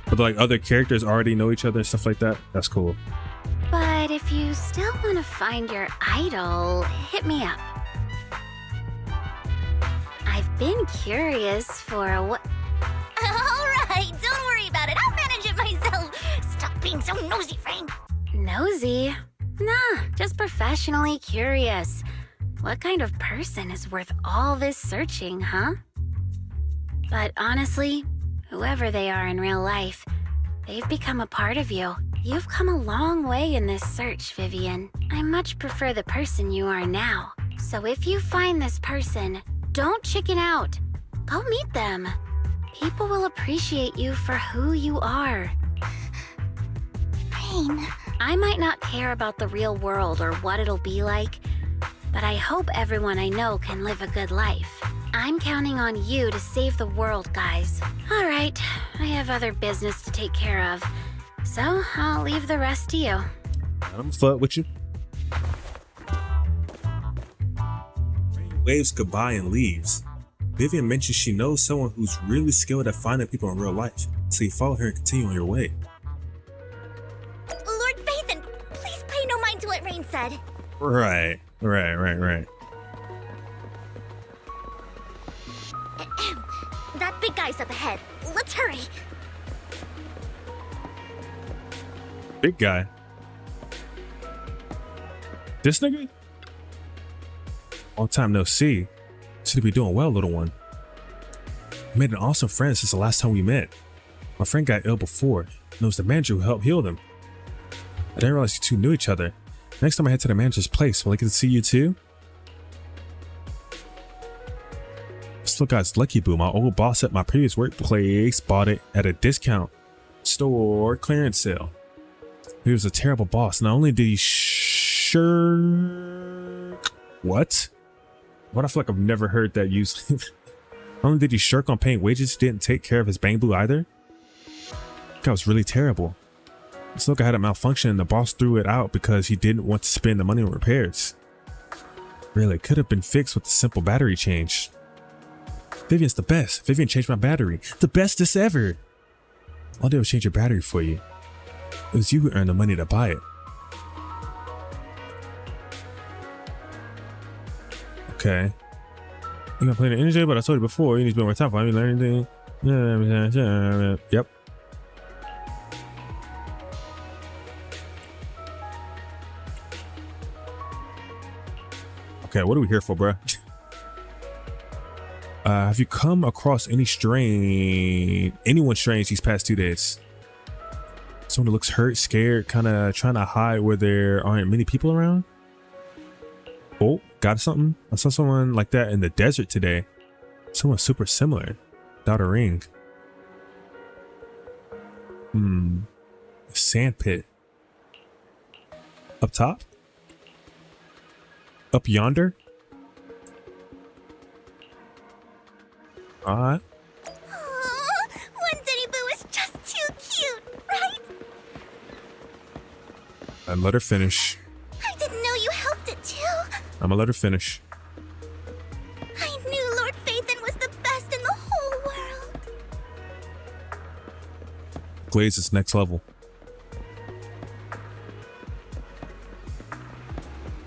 But like other characters already know each other and stuff like that. That's cool. But if you still want to find your idol, hit me up. I've been curious for what... Alright, don't worry about it. I'll manage it myself. Stop being so nosy, Rain. Nosy? Nah, just professionally curious. What kind of person is worth all this searching, huh? But honestly, whoever they are in real life, they've become a part of you. You've come a long way in this search, Vivian. I much prefer the person you are now. So if you find this person, don't chicken out. Go meet them. People will appreciate you for who you are. Rain. I might not care about the real world or what it'll be like, but I hope everyone I know can live a good life. I'm counting on you to save the world, guys. All right, I have other business to take care of, so I'll leave the rest to you. I'm fuck with you. Rain waves goodbye and leaves. Vivian mentions she knows someone who's really skilled at finding people in real life, so you follow her and continue on your way. Lord Vathan, please pay no mind to what Rain said. Right. That big guy's up ahead. Let's hurry. Big guy. This nigga? Long time no see. Should be doing well, little one. I made an awesome friend since the last time we met. My friend got ill before, and it was the manager who helped heal them. I didn't realize you two knew each other. Next time I head to the manager's place, will I get to see you too? This little guy's Lucky Boo. My old boss at my previous workplace bought it at a discount store clearance sale. He was a terrible boss. Not only did he What? I feel like I've never heard that used. Not only did he shirk on paying wages, he didn't take care of his bamboo either. That guy was really terrible. This little guy had a malfunction and the boss threw it out because he didn't want to spend the money on repairs. Really, it could have been fixed with a simple battery change. Vivian's the best. Vivian changed my battery. The bestest ever. All I did was change your battery for you. It was you who earned the money to buy it. Okay. You gonna play the energy, but I told you before, you need to spend more time. I mean, learn anything. Yep. Okay, what are we here for, bruh? Have you come across anyone strange these past 2 days? Someone who looks hurt, scared, kind of trying to hide where there aren't many people around? Oh, got something? I saw someone like that in the desert today. Someone super similar, without a ring. A sand pit. Up top? Up yonder? Alright. One Denny Boo is just too cute, right? And let her finish. I didn't know you helped it too. I'm gonna let her finish. I knew Lord Phaethon was the best in the whole world. Glaze is next level.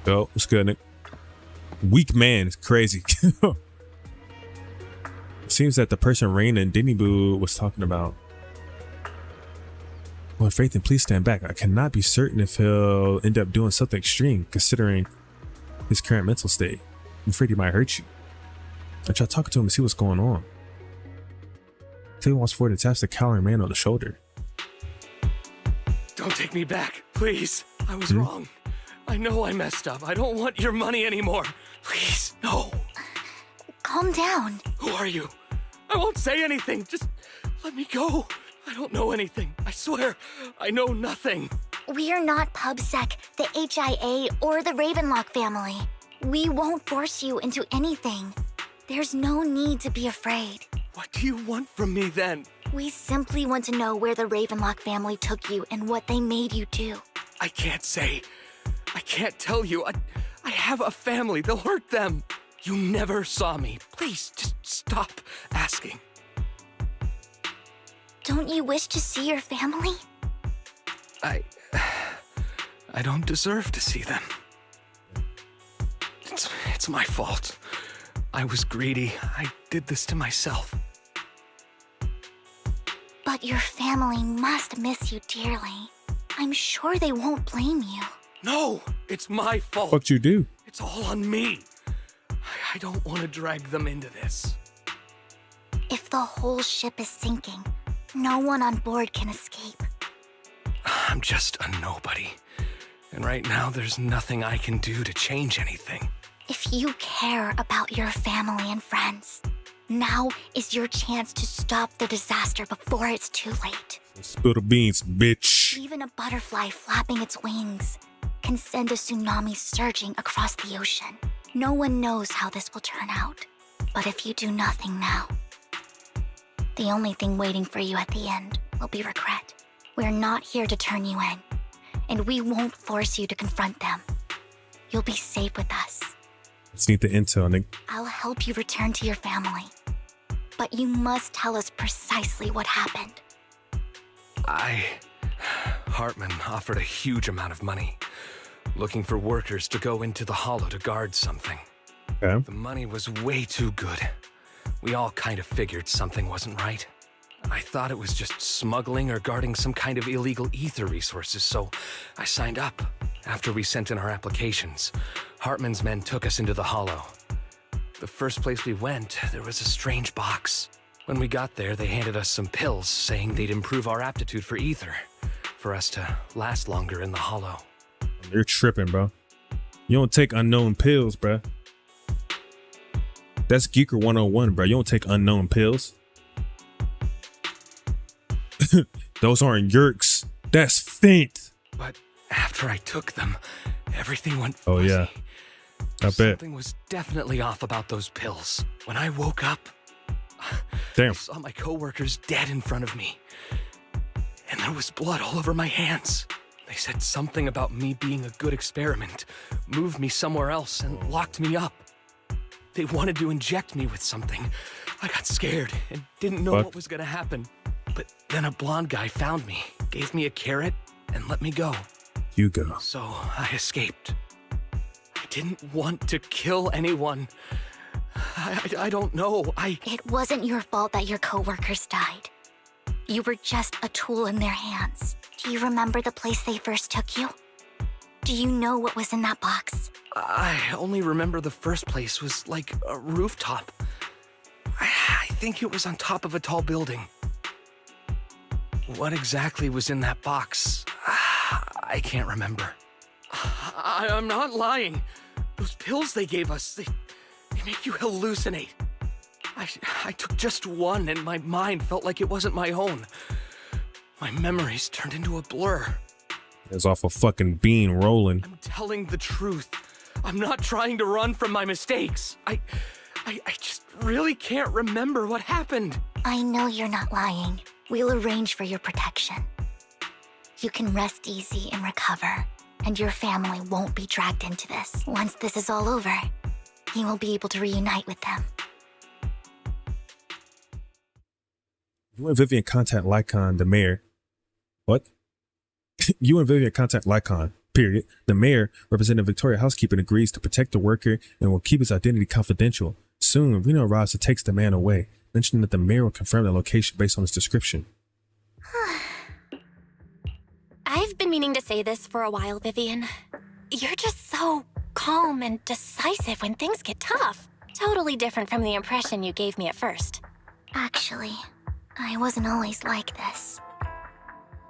Yo, what's good, Nick? Weak man, it's crazy. Seems that the person Rain and Denny Boo was talking about. Lord Phaethon, please stand back. I cannot be certain if he'll end up doing something extreme, considering his current mental state. I'm afraid he might hurt you. I try talking to him to see what's going on. If he wants for it to tap the cowering man on the shoulder. Don't take me back, please. I was wrong. I know I messed up. I don't want your money anymore. Please, no. Calm down. Who are you? I won't say anything. Just let me go. I don't know anything. I swear, I know nothing. We are not PubSec, the HIA, or the Ravenlock family. We won't force you into anything. There's no need to be afraid. What do you want from me then? We simply want to know where the Ravenlock family took you and what they made you do. I can't say. I can't tell you. I have a family. They'll hurt them. You never saw me. Please, just stop asking. Don't you wish to see your family? I don't deserve to see them. It's my fault. I was greedy. I did this to myself. But your family must miss you dearly. I'm sure they won't blame you. No, it's my fault. What you do? It's all on me. I don't want to drag them into this. If the whole ship is sinking, no one on board can escape. I'm just a nobody. And right now, there's nothing I can do to change anything. If you care about your family and friends, now is your chance to stop the disaster before it's too late. Spill the beans, bitch. Even a butterfly flapping its wings can send a tsunami surging across the ocean. No one knows how this will turn out. But if you do nothing now, the only thing waiting for you at the end will be regret. We're not here to turn you in, and we won't force you to confront them. You'll be safe with us. Let's need the intel, Nick. I'll help you return to your family. But you must tell us precisely what happened. Hartman offered a huge amount of money, looking for workers to go into the hollow to guard something. Okay. The money was way too good. We all kind of figured something wasn't right. I thought it was just smuggling or guarding some kind of illegal ether resources, so I signed up. After we sent in our applications, Hartman's men took us into the hollow. The first place we went, there was a strange box. When we got there, they handed us some pills, saying they'd improve our aptitude for ether, for us to last longer in the hollow. You're tripping, bro. You don't take unknown pills, bro. That's Geeker 101, bro. You don't take unknown pills. Those aren't yerks. That's Fint. But after I took them, everything went fuzzy. Oh, yeah. I bet. Something was definitely off about those pills. When I woke up, Damn. I saw my coworkers dead in front of me. And there was blood all over my hands. They said something about me being a good experiment, moved me somewhere else, and locked me up. They wanted to inject me with something. I got scared and didn't know what was gonna happen. But then a blonde guy found me, gave me a carrot, and let me go. Hugo. So I escaped. I didn't want to kill anyone. I don't know. It wasn't your fault that your coworkers died. You were just a tool in their hands. Do you remember the place they first took you? Do you know what was in that box? I only remember the first place was like a rooftop. I think it was on top of a tall building. What exactly was in that box? I can't remember. I'm not lying. Those pills they gave us, they make you hallucinate. I took just one and my mind felt like it wasn't my own. My memories turned into a blur. It's off a fucking bean rolling. I'm telling the truth. I'm not trying to run from my mistakes. I just really can't remember what happened. I know you're not lying. We'll arrange for your protection. You can rest easy and recover, and your family won't be dragged into this. Once this is all over, you will be able to reunite with them. You and Vivian contact Lycon, the mayor. What? You and Vivian contact Lycon, period. The mayor, representing Victoria Housekeeping, agrees to protect the worker and will keep his identity confidential. Soon, Reno arrives and takes the man away, mentioning that the mayor will confirm the location based on his description. I've been meaning to say this for a while, Vivian. You're just so calm and decisive when things get tough. Totally different from the impression you gave me at first. Actually, I wasn't always like this.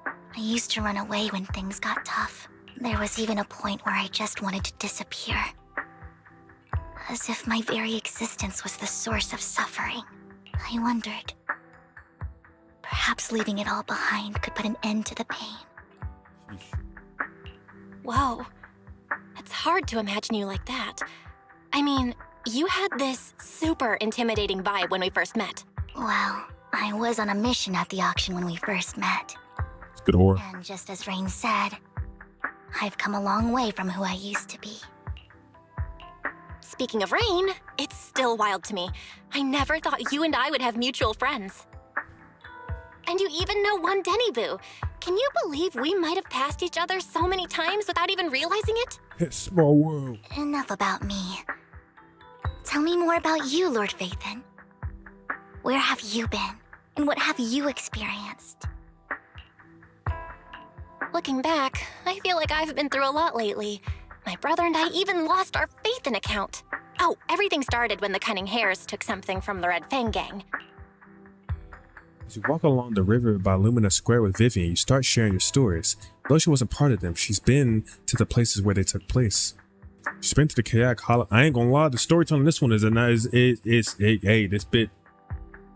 I used to run away when things got tough. There was even a point where I just wanted to disappear. As if my very existence was the source of suffering. I wondered. Perhaps leaving it all behind could put an end to the pain. Whoa. It's hard to imagine you like that. I mean, you had this super intimidating vibe when we first met. Well, I was on a mission at the auction when we first met. It's good aura. And just as Rain said, I've come a long way from who I used to be. Speaking of Rain, it's still wild to me. I never thought you and I would have mutual friends. And you even know one Denny Boo. Can you believe we might have passed each other so many times without even realizing it? It's small world. Enough about me. Tell me more about you, Lord Phaethon. Where have you been? And what have you experienced? Looking back, I feel like I've been through a lot lately. My brother and I even lost our Phaethon account. Oh, everything started when the Cunning Hares took something from the Red Fang gang. As you walk along the river by Lumina Square with Vivian, you start sharing your stories. Though she wasn't part of them, she's been to the places where they took place. She's been to the Kayak Hollow. I ain't gonna lie, the storytelling on this one is a nice. Hey, this bitch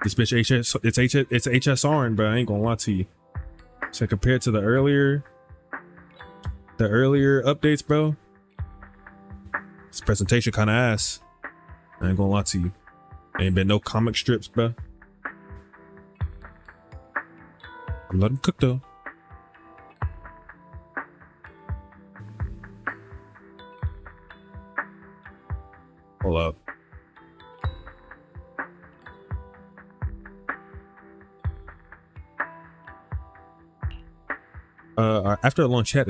HS. It's HSRing, but I ain't gonna lie to you. So compared to the earlier updates, bro, this presentation kind of ass. I ain't gonna lie to you. Ain't been no comic strips, bro. Let him cook though. Hold up. After a long chat,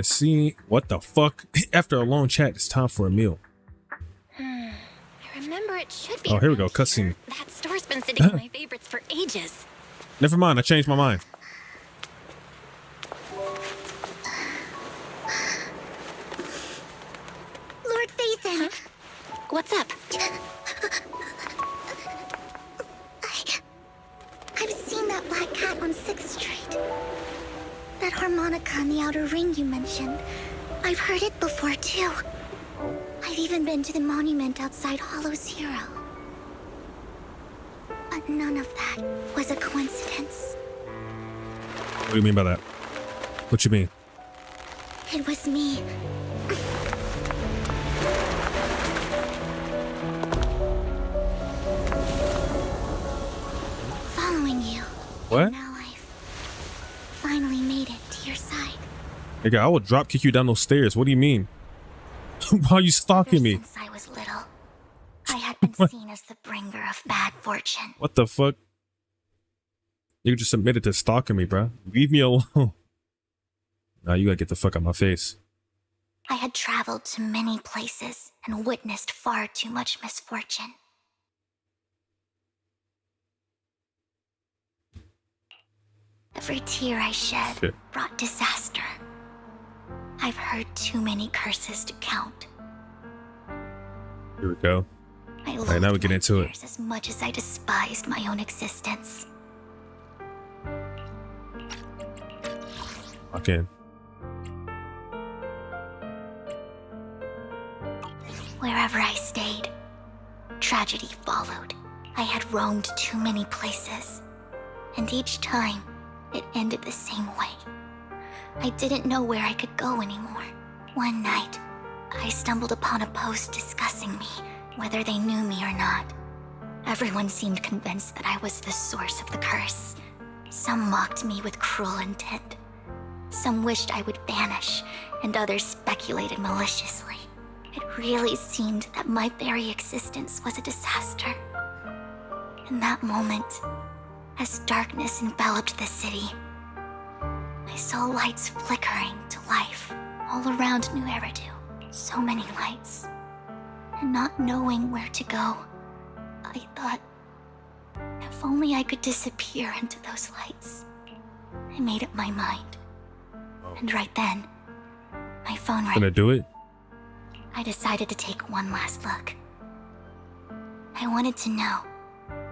what the fuck? After a long chat, it's time for a meal. I remember it should be. Oh, here we go. around Cutscene. here. That store's been sitting in my favorites for ages. Never mind. I changed my mind. Lord Phaethon! What's up? harmonica in the outer ring you mentioned. I've heard it before too. I've even been to the monument outside Hollow Zero. But none of that was a coincidence. What do you mean by that? What you mean? It was me. Following you. What? Now I've finally made it to your side. Nigga, I will drop kick you down those stairs. What do you mean? Why are you stalking me? Since I was little, I had been seen as the bringer of bad fortune. What the fuck? You just admitted to stalking me, bro. Leave me alone. Now you gotta get the fuck out my face. I had traveled to many places and witnessed far too much misfortune. Every tear I shed brought disaster. I've heard too many curses to count. Here we go. I All right, now we get into it. as much as I despised my own existence. Okay. Wherever I stayed, tragedy followed. I had roamed too many places, and each time, it ended the same way. I didn't know where I could go anymore. One night, I stumbled upon a post discussing me, whether they knew me or not. Everyone seemed convinced that I was the source of the curse. Some mocked me with cruel intent. Some wished I would vanish, and others speculated maliciously. It really seemed that my very existence was a disaster. In that moment, as darkness enveloped the city, I saw lights flickering to life all around New Eridu. So many lights. And not knowing where to go, I thought, if only I could disappear into those lights. I made up my mind. And right then, my phone rang. Gonna do it? I decided to take one last look. I wanted to know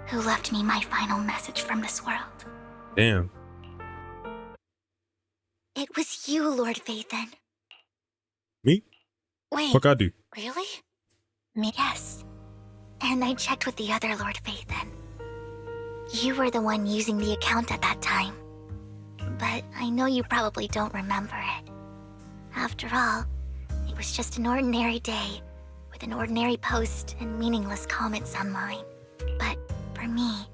who left me my final message from this world. Damn. It was you, Lord Vathan. Me? Wait, Fuck I do. really? Me? Yes. And I checked with the other Lord Vathan. You were the one using the account at that time. But I know you probably don't remember it. After all, it was just an ordinary day, with an ordinary post and meaningless comments on mine. But for me,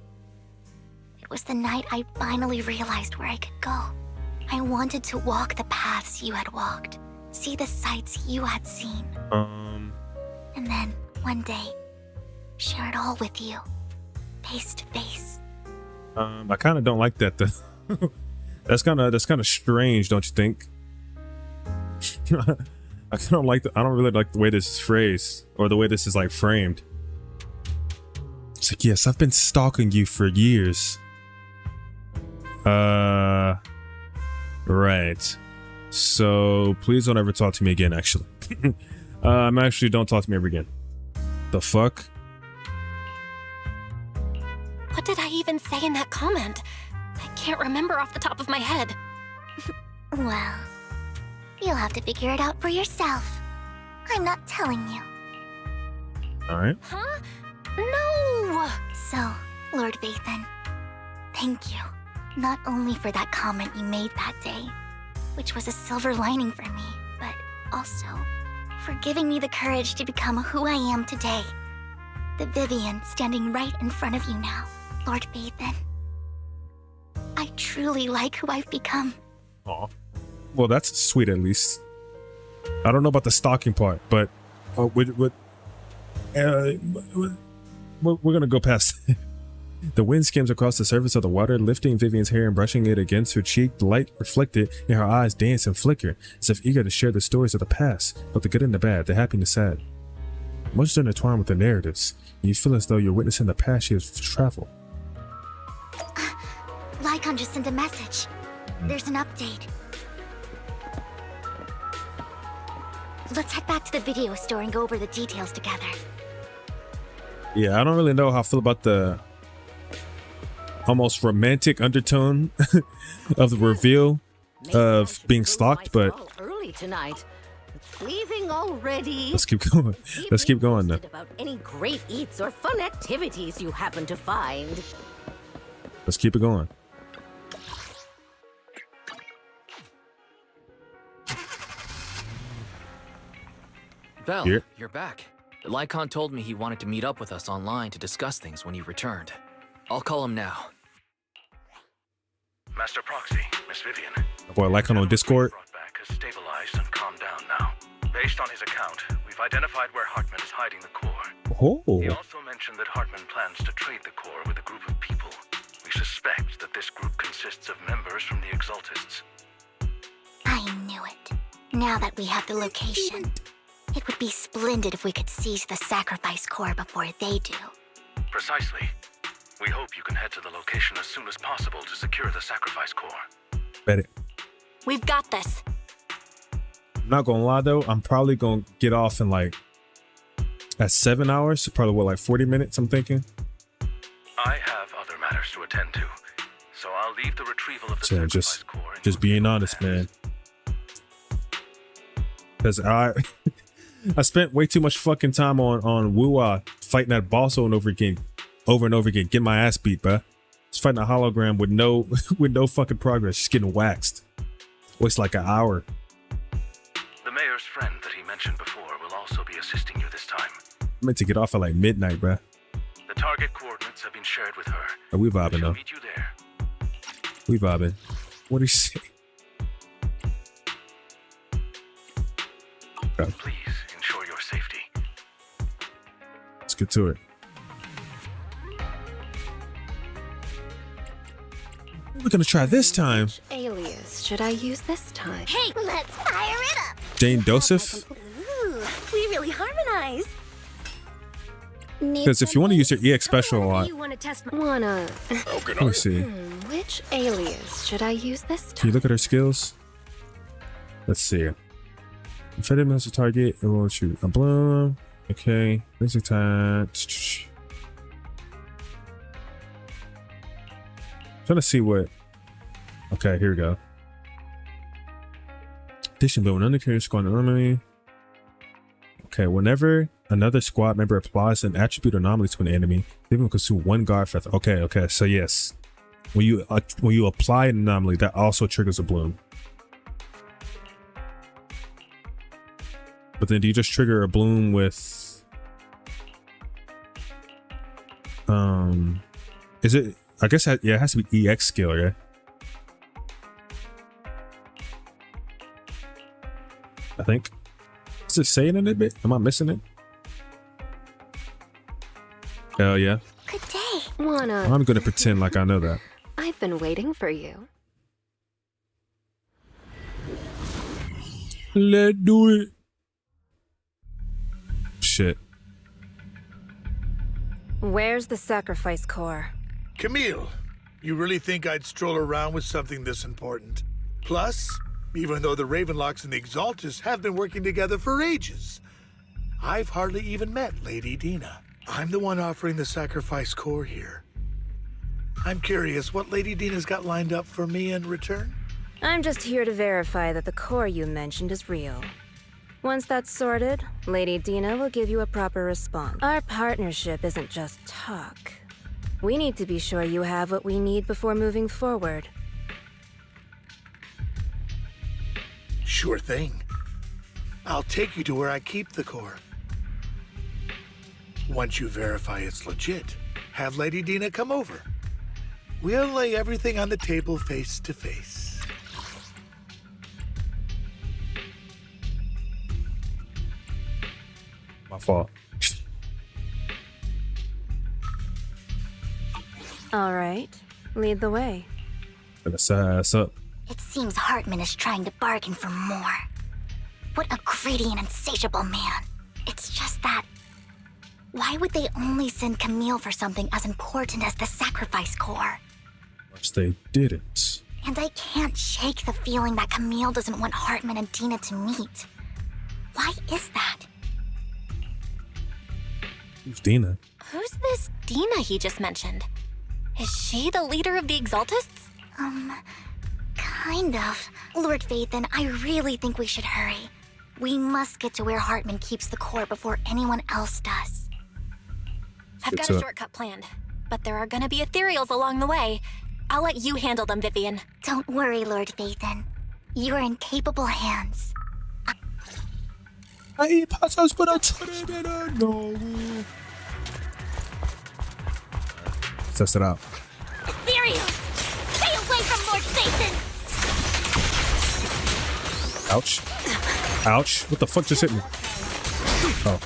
it was the night I finally realized where I could go. I wanted to walk the paths you had walked, see the sights you had seen. And then, one day, share it all with you, face to face. I kind of don't like that though. That's kind of strange, don't you think? I don't really like the way this is phrased or the way this is like framed. It's like, yes, I've been stalking you for years. Right. So please don't ever talk to me again, actually. Actually, don't talk to me ever again. The fuck? What did I even say in that comment? I can't remember off the top of my head. Well, you'll have to figure it out for yourself. I'm not telling you. Alright. Huh? No! So, Lord Vathan, thank you. Not only for that comment you made that day, which was a silver lining for me, but also for giving me the courage to become who I am today. The Vivian standing right in front of you now, Lord Vathan. I truly like who I've become. Aw. Well, that's sweet at least. I don't know about the stalking part, but we're gonna go past it. The wind skims across the surface of the water, lifting Vivian's hair and brushing it against her cheek. The light reflected in her eyes dance and flicker, as if eager to share the stories of the past, both the good and the bad, the happy and the sad. Much intertwined with the narratives, you feel as though you're witnessing the past years of travel. Lycon just sent a message. There's an update. Let's head back to the video store and go over the details together. Yeah, I don't really know how I feel about the almost romantic undertone of the reveal, of being stalked, but early tonight. Leaving already. let's keep going. Let's keep going then. About any great eats or fun activities you happen to find. Let's keep it going. Belle, Here. you're back. Lycon told me he wanted to meet up with us online to discuss things when he returned. I'll call him now. Master Proxy, Miss Vivian. My boy Lycon on Discord. Brought back has stabilized and calmed down now. Based on his account, we've identified where Hartman is hiding the core. Oh. He also mentioned that Hartman plans to trade the core with a group of people. We suspect that this group consists of members from the Exaltists. I knew it. Now that we have the location, it would be splendid if we could seize the sacrifice core before they do. Precisely. We hope you can head to the location as soon as possible to secure the sacrifice core. Bet it. We've got this. I'm not gonna lie though, I'm probably gonna get off in like at 7 hours. Probably what, like 40 minutes, I'm thinking. I have other matters to attend to, so I'll leave the retrieval of the So sacrifice core. just being honest, man. Because I spent way too much fucking time on Wuwa fighting that boss over and over again, getting my ass beat, bruh. Just fighting a hologram with no with no fucking progress, just getting waxed. Waste like an hour. The mayor's friend that he mentioned before will also be assisting you this time. I meant to get off at like midnight, bruh. The target coordinates have been shared with her. Are we vibing She'll though? meet you there. We vibing. What do you say? Okay, Please ensure your safety. let's get to it. We're gonna try this time. Alias should I use this time? Hey, let's fire it up! Jane Joseph. Ooh, we really harmonize. Because if you want to use your EX special a lot, You want to test my... Wanna... let me see. Which alias should I use this Can time? you look at her skills? Let's see. If I didn't miss a target, it will shoot a bloom. Okay, basic touch. Trying to see what. Okay, here we go. Addition build an undercarrier squad anomaly. Okay, whenever another squad member applies an attribute anomaly to an enemy, they will consume one guard feather. Okay, so yes, when you apply an anomaly, that also triggers a bloom. But then do you just trigger a bloom with is it, I guess, yeah, it has to be EX skill, right? I think. Does it say it in a bit? Am I missing it? Hell yeah. Good day. Wanna... I'm gonna pretend like I know that. I've been waiting for you. Let's do it. Shit. Where's the sacrifice core? Camille, you really think I'd stroll around with something this important? Plus, even though the Ravenlocks and the Exaltists have been working together for ages, I've hardly even met Lady Dina. I'm the one offering the sacrifice core here. I'm curious what Lady Dina's got lined up for me in return? I'm just here to verify that the core you mentioned is real. Once that's sorted, Lady Dina will give you a proper response. Our partnership isn't just talk. We need to be sure you have what we need before moving forward. Sure thing. I'll take you to where I keep the core. Once you verify it's legit, have Lady Dina come over. We'll lay everything on the table face to face. My fault. All right, lead the way. Let's ass up. It seems Hartman is trying to bargain for more. What a greedy and insatiable man. It's just that... why would they only send Camille for something as important as the sacrifice core? Which they didn't. And I can't shake the feeling that Camille doesn't want Hartman and Dina to meet. Why is that? Who's Dina? Who's this Dina he just mentioned? Is she the leader of the Exaltists? Kind of. Lord Vathan, I really think we should hurry. We must get to where Hartman keeps the core before anyone else does. I've got a shortcut planned, but there are gonna be ethereals along the way. I'll let you handle them, Vivian. Don't worry, Lord Vathan. You're in capable hands. Test it out. Ethereals! Stay away from Lord Vathan! Ouch. Ouch. What the fuck just hit me? Oh.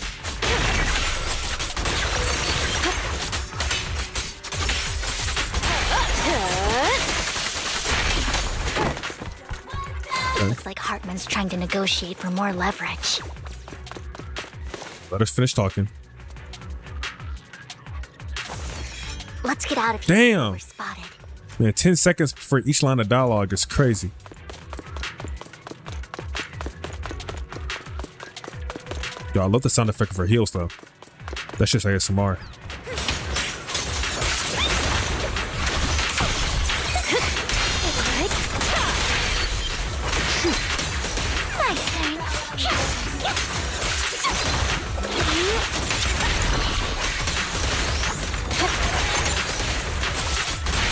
Looks like Hartman's trying to negotiate for more leverage. Let us finish talking. Let's get out of here. Damn. We're spotted. Man, 10 seconds for each line of dialogue is crazy. Yo, I love the sound effect for heals though. That's just like ASMR.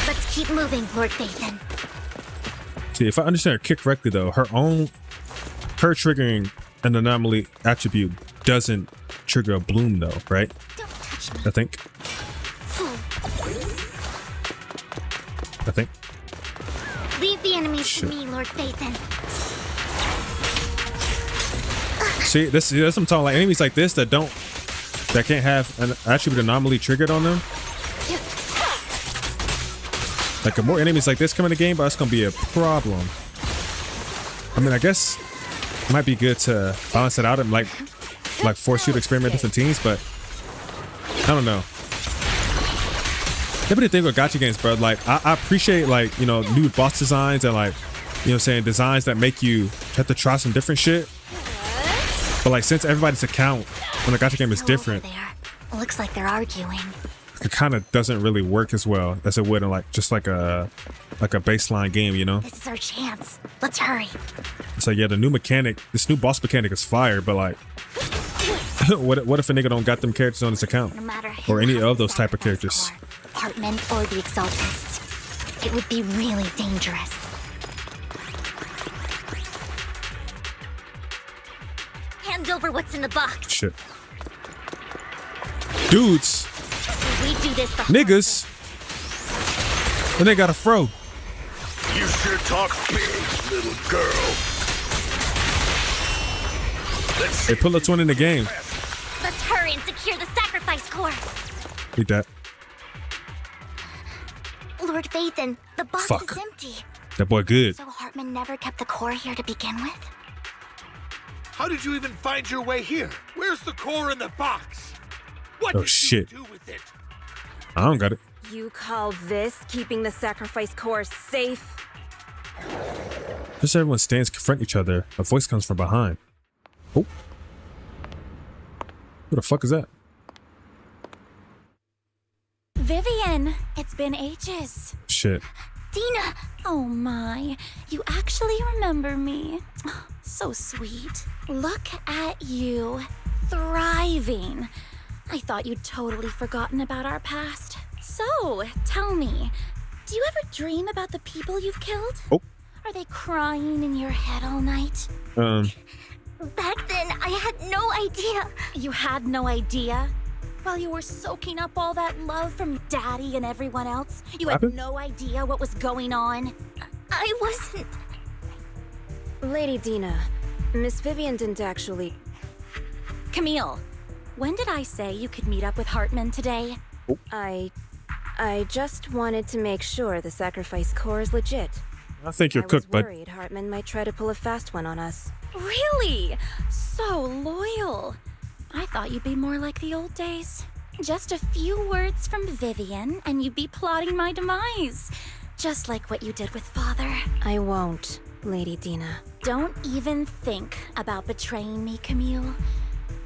Let's keep moving, Lord Vathan. See, if I understand her kick correctly though, her triggering an anomaly attribute doesn't trigger a bloom though, right? I think. Leave the enemies to me, Lord Vathan. See, that's what I'm talking like enemies like this that can't have an attribute anomaly triggered on them. Like, more enemies like this come in the game, but that's gonna be a problem. I mean, I guess it might be good to balance it out and like force you to experiment different teams, but I don't know. That's the thing with gacha games, bro. Like, I appreciate like, you know, new boss designs and like, you know what I'm saying, designs that make you have to try some different shit. But like, since everybody's account when a gacha game is different, Looks like they're arguing. it kind of doesn't really work as well as it would in like just like a baseline game, you know? This is our chance. Let's hurry. So yeah, this new boss mechanic is fire, but like, what if a nigga don't got them characters on his account? No matter Or any of those type of characters. Hartman or the Exaltists. It would be really dangerous. Hand over what's in the box. Shit. Dudes. We do this the Niggas. And they got a fro. You sure talk big, little girl. They put Latoon in the game. Let's hurry and secure the sacrifice core. Eat that. Lord Vathan, the box Fuck. is empty. That boy good. So Hartman never kept the core here to begin with? How did you even find your way here? Where's the core in the box? What Oh did shit. you do with it? I don't got it. You call this keeping the sacrifice core safe? Just everyone stands confront each other. A voice comes from behind. Oh. Who the fuck is that? Vivian, it's been ages. Shit. Dina! Oh my, you actually remember me. So sweet. Look at you, thriving. I thought you'd totally forgotten about our past. So, tell me, do you ever dream about the people you've killed? Oh. Are they crying in your head all night? Back then, I had no idea. You had no idea? While you were soaking up all that love from Daddy and everyone else, you had no idea what was going on? I wasn't... Lady Dina, Miss Vivian didn't actually... Camille, when did I say you could meet up with Hartman today? Oh. I just wanted to make sure the sacrifice core is legit. I think you're cooked, bud. I was worried Hartman might try to pull a fast one on us. Really? So loyal. I thought you'd be more like the old days. Just a few words from Vivian, and you'd be plotting my demise. Just like what you did with Father. I won't, Lady Dina. Don't even think about betraying me, Camille.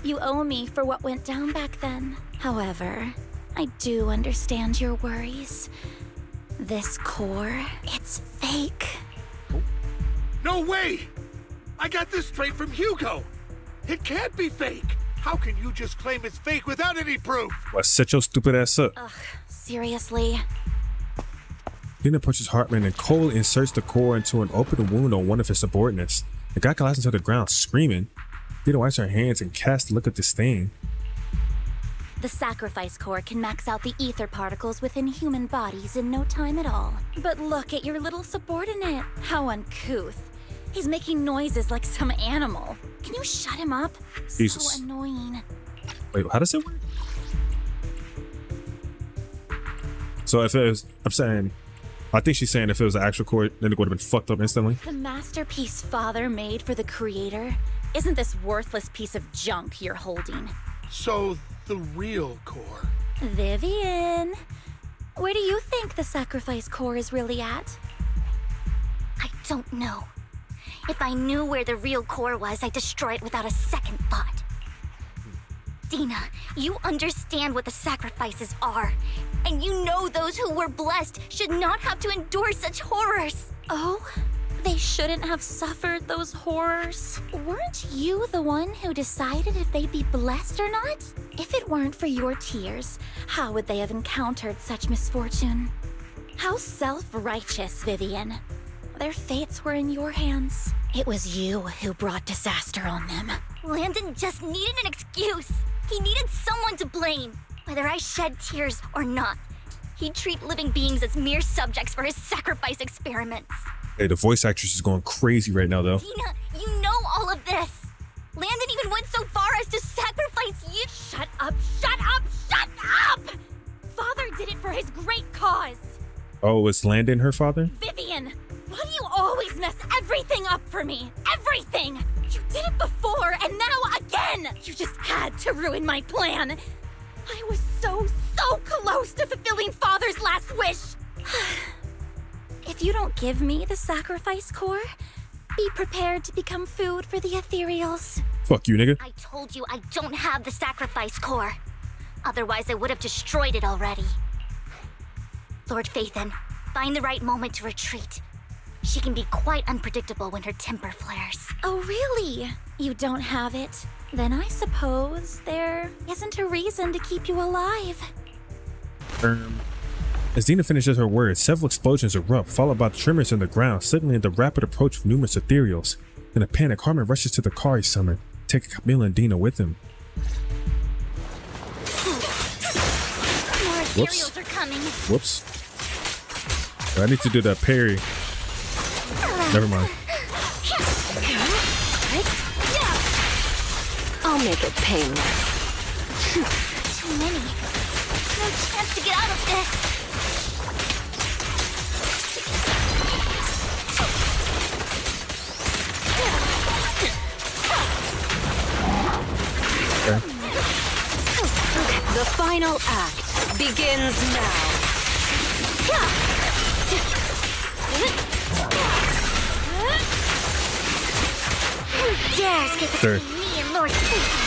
You owe me for what went down back then. However, I do understand your worries. This core, it's fake. No way! I got this straight from Hugo. It can't be fake. How can you just claim it's fake without any proof? Well, set your stupid ass up. Ugh, seriously? Dina approaches Hartman and coldly inserts the core into an open wound on one of his subordinates. The guy collapses to the ground, screaming. Dina wipes her hands and casts a look at this thing. The sacrifice core can max out the ether particles within human bodies in no time at all. But look at your little subordinate. How uncouth. He's making noises like some animal. Can you shut him up? Jesus. So annoying. Wait, how does it work? So if it was, I think she's saying if it was an actual core, then it would have been fucked up instantly. The masterpiece Father made for the creator isn't this worthless piece of junk you're holding. So, the real core. Vivian, where do you think the sacrifice core is really at? I don't know. If I knew where the real core was, I'd destroy it without a second thought. Dina, you understand what the sacrifices are. And you know those who were blessed should not have to endure such horrors. Oh? They shouldn't have suffered those horrors. Weren't you the one who decided if they'd be blessed or not? If it weren't for your tears, how would they have encountered such misfortune? How self-righteous, Vivian. Their fates were in your hands. It was you who brought disaster on them. Landon just needed an excuse. He needed someone to blame. Whether I shed tears or not, he'd treat living beings as mere subjects for his sacrifice experiments. Hey, the voice actress is going crazy right now, though. Dina, you know all of this. Landon even went so far as to sacrifice you. Shut up, shut up, shut up! Father did it for his great cause. Oh, is Landon her father? Vivian, why do you always mess everything up for me? Everything! You did it before, and now again! You just had to ruin my plan. I was so close to fulfilling Father's last wish. If you don't give me the sacrifice core, be prepared to become food for the ethereals. Fuck you, nigga. I told you I don't have the sacrifice core. Otherwise, I would have destroyed it already. Lord Phaethon, find the right moment to retreat. She can be quite unpredictable when her temper flares. Oh, really? You don't have it? Then I suppose there isn't a reason to keep you alive. As Dina finishes her words, several explosions erupt, followed by tremors in the ground, signaling the rapid approach of numerous ethereals. In a panic, Harmon rushes to the car he summoned, taking Camille and Dina with him. More ethereals are coming. Whoops. I need to do that parry. Never mind. I'll make it painless. Too many. No chance to get out of this. Okay. The final act begins now. Who dares get between me and Lord Phaethon?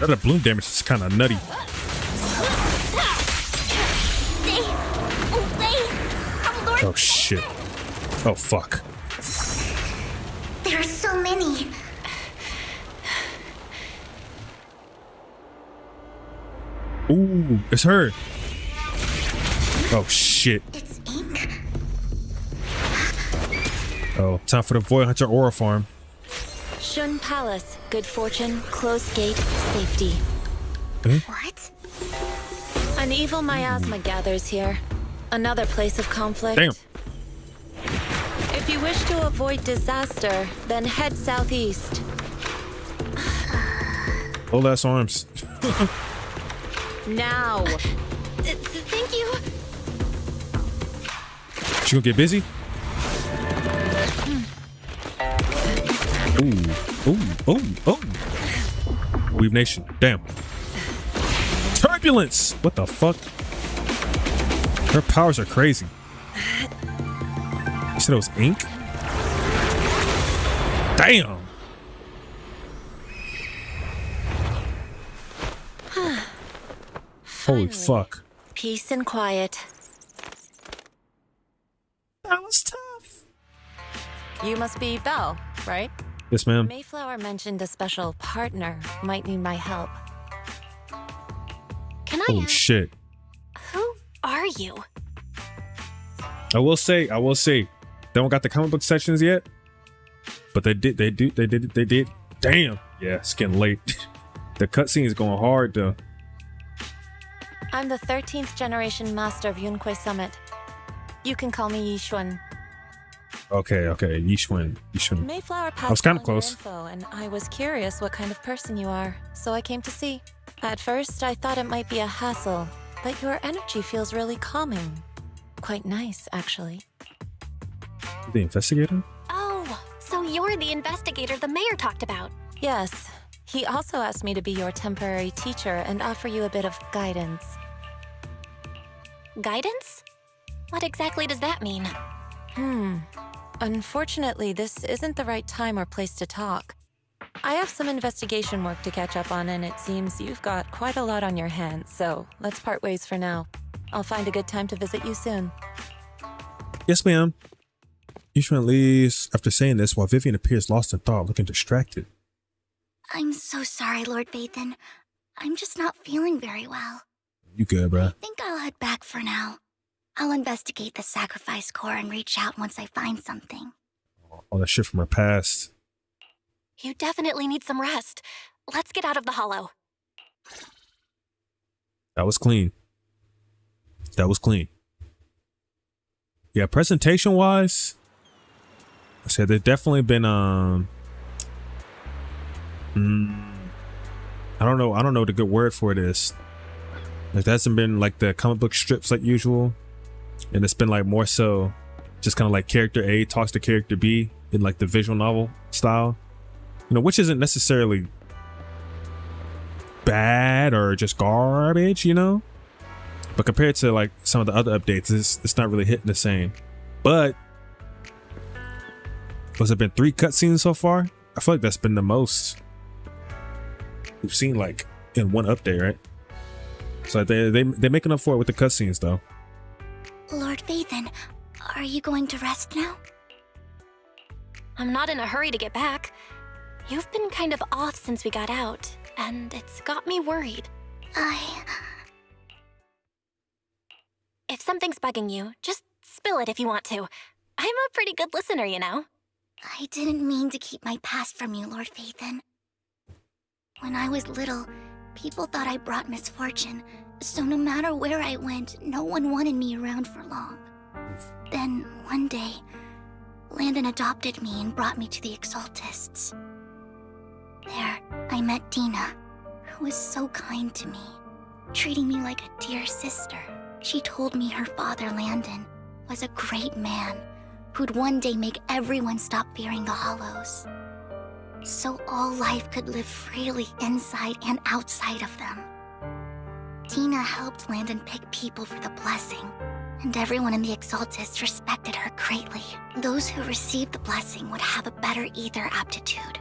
That bloom damage is kind of nutty. Oh shit. Oh fuck. There are so many. Ooh, it's her. Oh shit. It's ink. Oh, time for the Void Hunter Aura Farm. Shun Palace, good fortune, closed gate, safety. What? An evil miasma gathers here. Another place of conflict. Damn. If you wish to avoid disaster, then head southeast. Old ass arms. Now. Thank you. She gonna get busy? Ooh. Weave Nation. Damn. Turbulence! What the fuck? Her powers are crazy. You said it was ink? Damn! Holy fuck. Peace and quiet. That was tough. You must be Belle, right? Yes, ma'am. Mayflower mentioned a special partner might need my help. Can I Oh ask, shit. who are you? I will say, they don't got the comic book sections yet, but they did. Damn. Yeah, it's getting late. The cutscene is going hard though. I'm the 13th generation master of Yunque Summit. You can call me Yixuan. Okay. Yixuan. Mayflower passed I was kind of on your close. info, and I was curious what kind of person you are, so I came to see. At first, I thought it might be a hassle, but your energy feels really calming. Quite nice, actually. The investigator? Oh, so you're the investigator the mayor talked about. Yes. He also asked me to be your temporary teacher and offer you a bit of guidance. Guidance? What exactly does that mean? Unfortunately, this isn't the right time or place to talk. I have some investigation work to catch up on, and it seems you've got quite a lot on your hands, so let's part ways for now. I'll find a good time to visit you soon. Yes, ma'am. Yixuan leaves after saying this while Vivian appears lost in thought, looking distracted. I'm so sorry, Lord Vathan. I'm just not feeling very well. You good, bruh? I think I'll head back for now. I'll investigate the sacrifice core and reach out once I find something. All that shit from her past. You definitely need some rest. Let's get out of the hollow. That was clean. Yeah, presentation wise, I said there's definitely been I don't know the good word for it is. Like, there hasn't been like the comic book strips like usual, and it's been like more so just kind of like character A talks to character B in like the visual novel style, you know, which isn't necessarily bad or just garbage, you know, but compared to like some of the other updates, it's not really hitting the same. But has it been 3 cutscenes so far? I feel like that's been the most we've seen like in one update, right? So they're making up for it with the cutscenes though. Lord Vathan, are you going to rest now? I'm not in a hurry to get back. You've been kind of off since we got out, and it's got me worried. If something's bugging you, just spill it if you want to. I'm a pretty good listener, you know. I didn't mean to keep my past from you, Lord Vathan. When I was little, people thought I brought misfortune, so no matter where I went, no one wanted me around for long. Then, one day, Landon adopted me and brought me to the Exaltists. There, I met Dina, who was so kind to me, treating me like a dear sister. She told me her father, Landon, was a great man who'd one day make everyone stop fearing the Hollows, so all life could live freely inside and outside of them. Tina helped Landon pick people for the blessing, and everyone in the Exaltists respected her greatly. Those who received the blessing would have a better ether aptitude,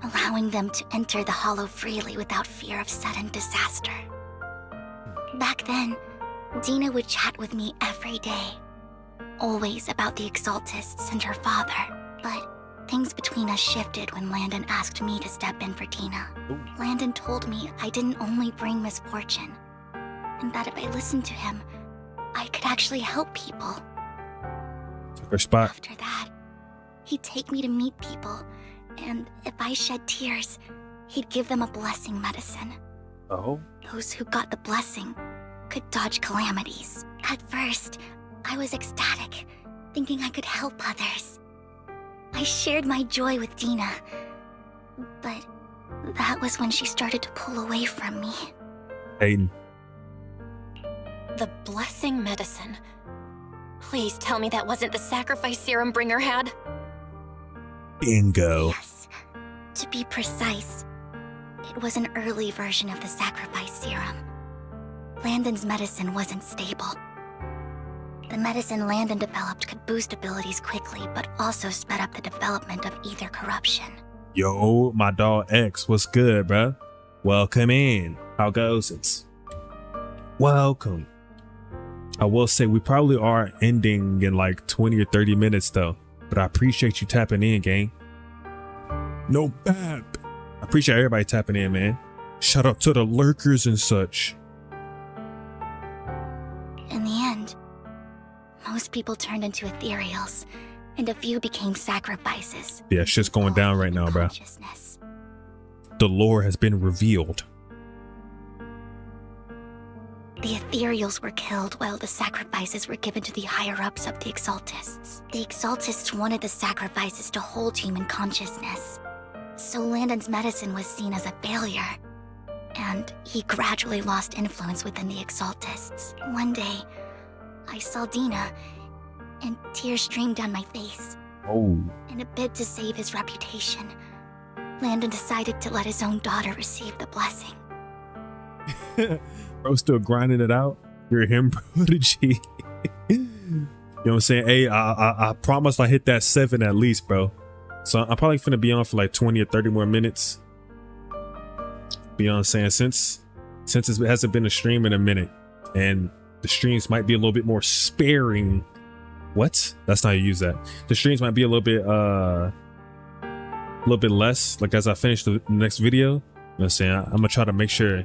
allowing them to enter the Hollow freely without fear of sudden disaster. Back then, Dina would chat with me every day, always about the Exaltists and her father, but things between us shifted when Landon asked me to step in for Dina. Landon told me I didn't only bring misfortune, and that if I listened to him, I could actually help people. Took her spot. After that, he'd take me to meet people, and if I shed tears, he'd give them a blessing medicine. Oh? Those who got the blessing could dodge calamities. At first, I was ecstatic, thinking I could help others. I shared my joy with Dina, but that was when she started to pull away from me. Aiden. The blessing medicine. Please tell me that wasn't the sacrifice serum Bringer had. Bingo. Yes. To be precise, it was an early version of the sacrifice serum. Landon's medicine wasn't stable. The medicine Landon developed could boost abilities quickly, but also sped up the development of ether corruption. Yo, my dog X, what's good, bruh? Welcome in. How goes it? welcome. I will say we probably are ending in like 20 or 30 minutes though, but I appreciate you tapping in, gang. No bad. I appreciate everybody tapping in, man. Shout out to the lurkers and such. In the end, most people turned into ethereals, and a few became sacrifices. Yeah, shit's going down right now, bro. The lore has been revealed. The ethereals were killed while the sacrifices were given to the higher-ups of the Exaltists. The Exaltists wanted the sacrifices to hold human consciousness, so Landon's medicine was seen as a failure, and he gradually lost influence within the Exaltists. One day, I saw Dina, and tears streamed down my face. Oh. In a bid to save his reputation, Landon decided to let his own daughter receive the blessing. Bro, still grinding it out. You're him, prodigy. You know what I'm saying? Hey, I promised I hit that 7 at least, bro. So I'm probably finna be on for like 20 or 30 more minutes. You know what I'm saying? Since it hasn't been a stream in a minute, and the streams might be a little bit more sparing. What? That's not how you use that. The streams might be a little bit less. Like as I finish the next video, you know what I'm saying? I'm gonna try to make sure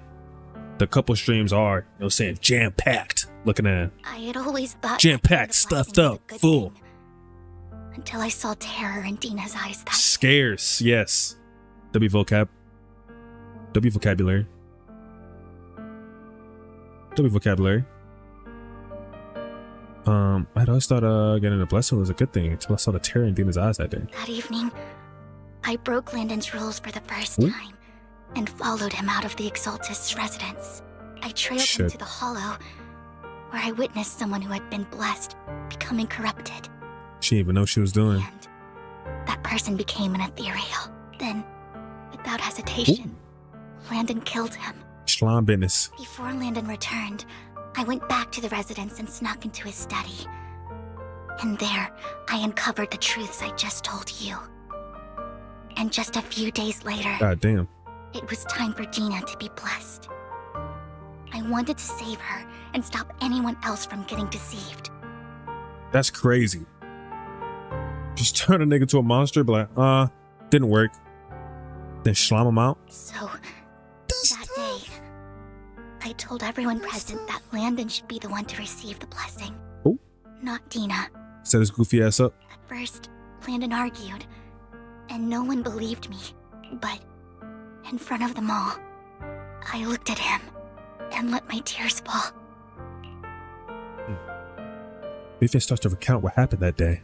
the couple streams are, you know what I'm saying, jam-packed. Looking at I had always thought jam-packed, stuffed up, full. Until I saw terror in Dina's eyes. That Scarce, yes. W vocabulary. I'd always thought getting a blessing was a good thing until I saw the terror in Dina's eyes that day. That evening, I broke Landon's rules for the first time and followed him out of the Exaltist's residence. I trailed him to the Hollow, where I witnessed someone who had been blessed becoming corrupted. She didn't even know what she was doing. And that person became an ethereal. Then, without hesitation, Landon killed him. Slime business. Before Landon returned, I went back to the residence and snuck into his study. And there, I uncovered the truths I just told you. And just a few days later, God damn, it was time for Dina to be blessed. I wanted to save her and stop anyone else from getting deceived. That's crazy. Just turn a nigga to a monster, but like, didn't work. Then slime him out. So, that day, I told everyone present that Landon should be the one to receive the blessing. Oh. Not Dina. Set his goofy ass up. At first, Landon argued, and no one believed me. But, in front of them all, I looked at him and let my tears fall. Vivian starts to recount what happened that day.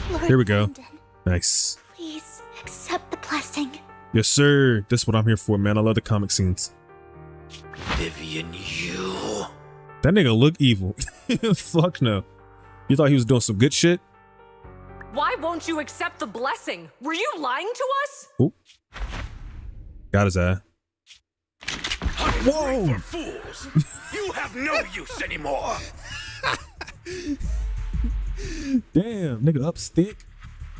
Lord Here we go. Landon, Nice. please accept the blessing. Yes, sir. That's what I'm here for, man. I love the comic scenes. Vivian, you. That nigga look evil. Fuck no. You thought he was doing some good shit? Why won't you accept the blessing? Were you lying to us? Oop. Got his eye. Whoa! Fools! You have no use anymore! Damn, nigga up stick.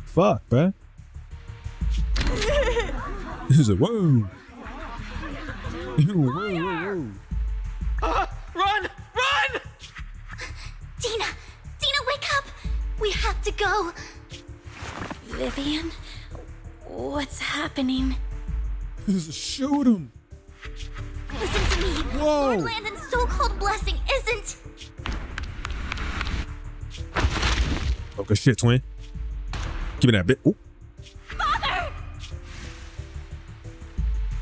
Fuck, bruh. He's like, whoa. Whoa. Run! Run! Dina! Dina, wake up! We have to go! Vivian, what's happening? Shoot him! Listen to me! Whoa. Lord Landon's so-called blessing isn't... Oh, good shit, twin. Give me that bit. Ooh. Father!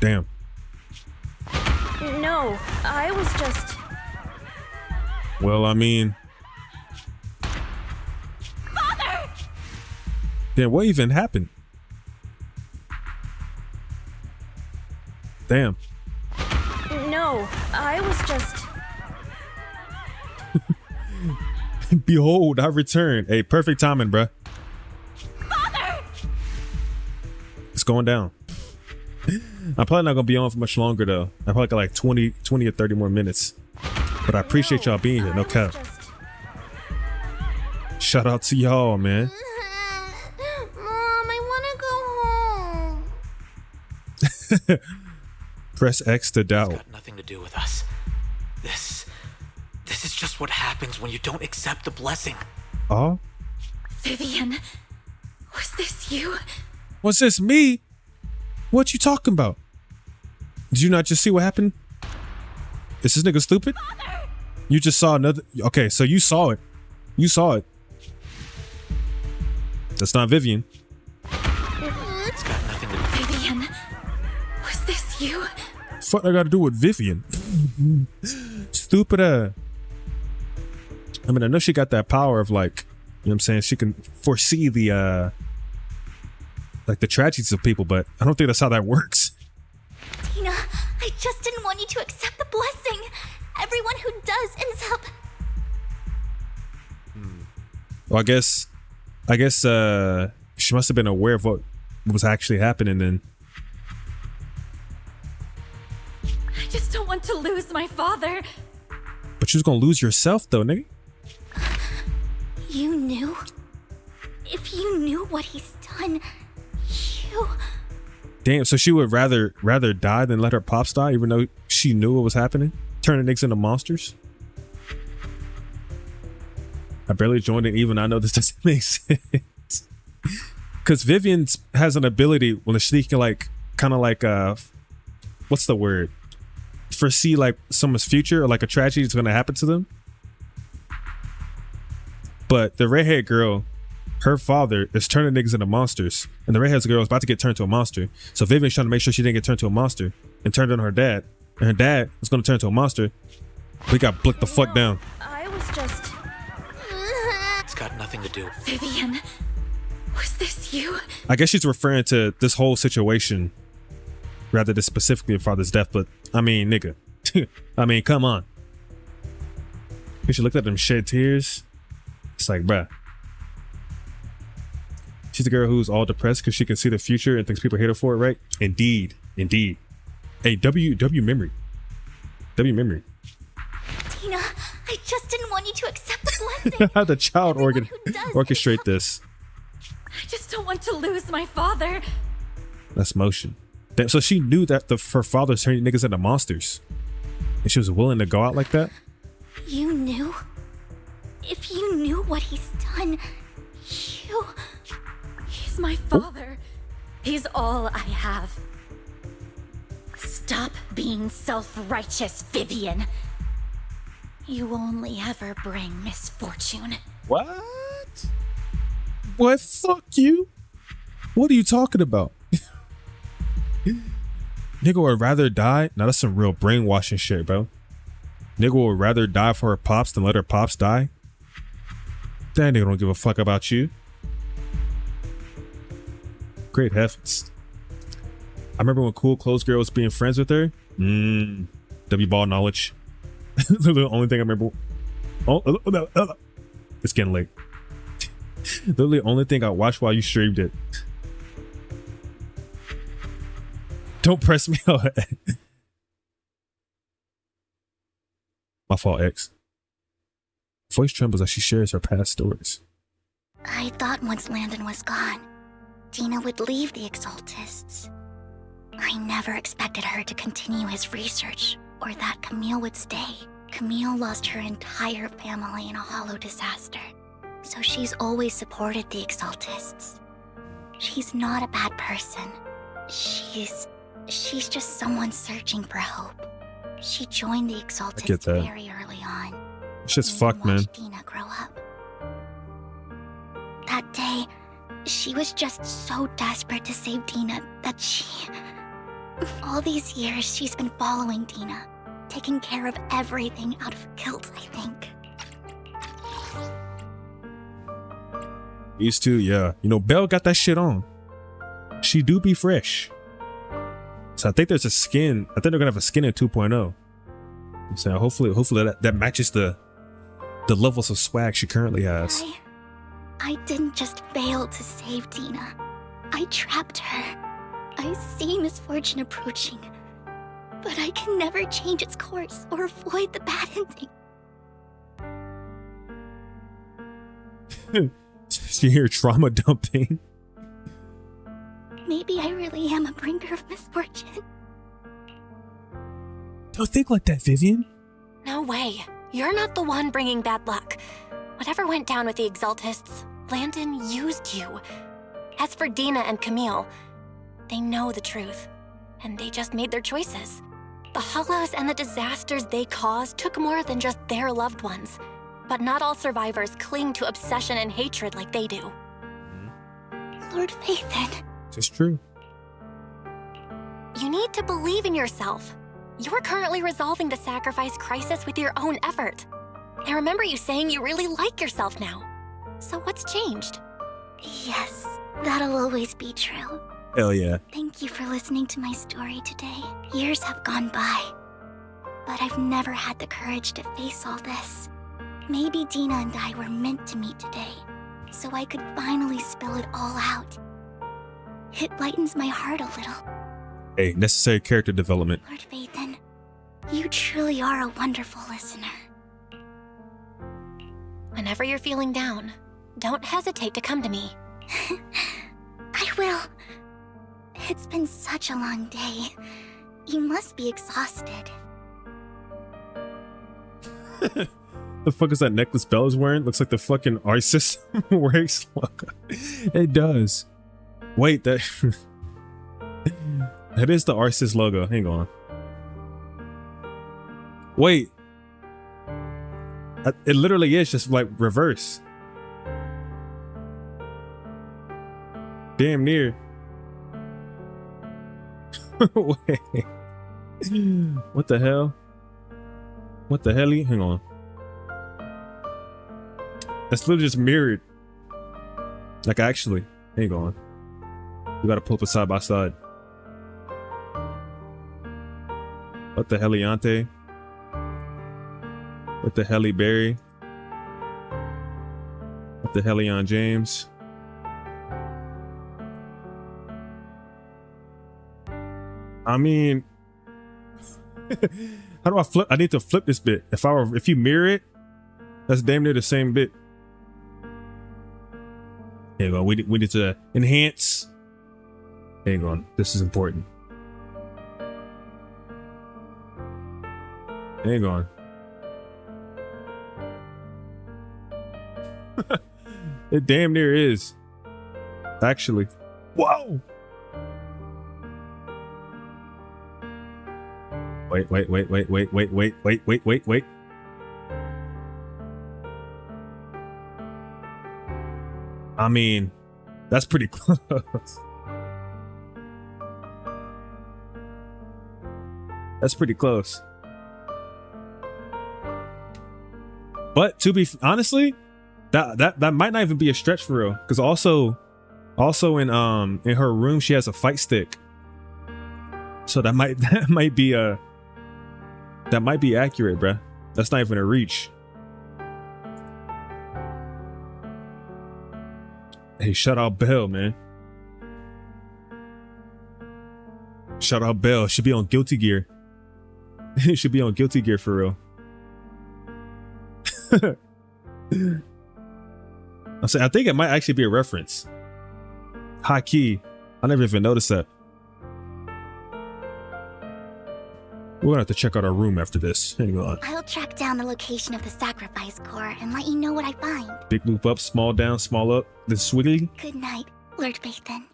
Damn. No, I was just... Well, I mean... Father! Damn, what even happened? Damn. No, I was just... Behold, I returned. Hey, perfect timing, bruh. Father! It's going down. I'm probably not gonna be on for much longer though. I probably got like 20 or 30 more minutes. But I appreciate y'all being here, no cap. Shout out to y'all, man. Mom, I want to go home. Press X to doubt. Got nothing to do with us. That's what happens when you don't accept the blessing. Oh? Vivian, was this you? Was this me? What you talking about? Did you not just see what happened? Is this nigga stupid? Father! You just saw another. Okay, so you saw it. You saw it. That's not Vivian. It's got nothing to do. Vivian, was this you? Fuck I got to do with Vivian? Stupid. I mean, I know she got that power of like, you know what I'm saying? She can foresee the like the tragedies of people, but I don't think that's how that works. Tina, I just didn't want you to accept the blessing. Everyone who does ends up. Well, I guess she must have been aware of what was actually happening then. I just don't want to lose my father. But you was gonna lose yourself though, nigga. You knew? If you knew what he's done, you... Damn, so she would rather die than let her pops die, even though she knew what was happening? Turning niggas into monsters? I barely joined it, even I know this doesn't make sense. Because Vivian has an ability when she can like, kind of like, what's the word? Foresee like someone's future or like a tragedy is going to happen to them. But the redhead girl, her father is turning niggas into monsters, and the redhead girl is about to get turned to a monster. So Vivian's trying to make sure she didn't get turned to a monster and turned on her dad, and her dad was going to turn to a monster. We got blicked the fuck down. I was just... It's got nothing to do. Vivian, was this you? I guess she's referring to this whole situation rather than specifically her father's death, but I mean, nigga. I mean, come on. You should look at them shed tears. It's like, bruh. She's the girl who's all depressed because she can see the future and thinks people hate her for it, right? Indeed. Indeed. Hey, W memory. W memory. Tina, I just didn't want you to accept the blessing. How the child orchestrate this. I just don't want to lose my father. That's motion. Damn, so she knew that her father's turning niggas into monsters. And she was willing to go out like that? You knew? If you knew what he's done, you... He's my father. He's all I have. Stop being self-righteous, Vivian. You only ever bring misfortune. What? What? Fuck you. What are you talking about? Nigga would rather die. Now that's some real brainwashing shit, bro. Nigga would rather die for her pops than let her pops die. That nigga don't give a fuck about you. Great heavens. I remember when Cool Clothes Girl was being friends with her. W ball knowledge. The only thing I remember. It's getting late. Literally the only thing I watched while you streamed it. Don't press me out. My fault, X. Voice trembles as she shares her past stories. I thought once Landon was gone, Dina would leave the Exaltists. I never expected her to continue his research, or that Camille would stay. Camille lost her entire family in a hollow disaster, so she's always supported the Exaltists. She's not a bad person. She's just someone searching for hope. She joined the Exaltists very early on. It's just fucked, man. Dina grow up. That day, she was just so desperate to save Dina that all these years she's been following Dina, taking care of everything out of guilt, I think. Used to, yeah. You know, Belle got that shit on. She do be fresh. So I think there's a skin. I think they're gonna have a skin in 2.0. So hopefully that matches the levels of swag she currently has. I didn't just fail to save Dina. I trapped her. I see misfortune approaching, but I can never change its course or avoid the bad ending. You hear trauma dumping. Maybe I really am a bringer of misfortune. Don't think like that, Vivian. No way. You're not the one bringing bad luck. Whatever went down with the Exaltists, Landon used you. As for Dina and Camille, they know the truth, and they just made their choices. The Hollows and the disasters they caused took more than just their loved ones. But not all survivors cling to obsession and hatred like they do. Lord Phaethon. It's true. You need to believe in yourself. You're currently resolving the sacrifice crisis with your own effort. I remember you saying you really like yourself now. So what's changed? Yes, that'll always be true. Hell yeah. Thank you for listening to my story today. Years have gone by, but I've never had the courage to face all this. Maybe Dina and I were meant to meet today, so I could finally spill it all out. It lightens my heart a little. Hey, necessary character development. Lord Phaethon, you truly are a wonderful listener. Whenever you're feeling down, don't hesitate to come to me. I will. It's been such a long day. You must be exhausted. The fuck is that necklace Bella's wearing? Looks like the fucking art system works. It does. Wait, that that is the Arsis logo. Hang on. Wait. It literally is just like reverse. Damn near. Wait. What the hell? What the hell? Hang on. That's literally just mirrored. Like actually. Hang on. We gotta pull up it side by side. What the Heliante? What the Heli Berry? What the Helion James? I mean, how do I flip? I need to flip this bit. If you mirror it, that's damn near the same bit. There you go. We need to enhance. Hang on. This is important. Hang on. It damn near is. Actually. Whoa! Wait. I mean, that's pretty close. That's pretty close. But to be honestly, that might not even be a stretch for real. Because also in her room she has a fight stick. So that might be accurate, bruh. That's not even a reach. Hey, shout out Belle, man. Shout out Belle. Should be on Guilty Gear. It should be on Guilty Gear for real. I'm saying, I think it might actually be a reference. High key. I never even noticed that. We're gonna have to check out our room after this. Hang on. I'll track down the location of the sacrifice core and let you know what I find. Big loop up, small down, small up. Then swiggly. Good night, Lord Phaethon.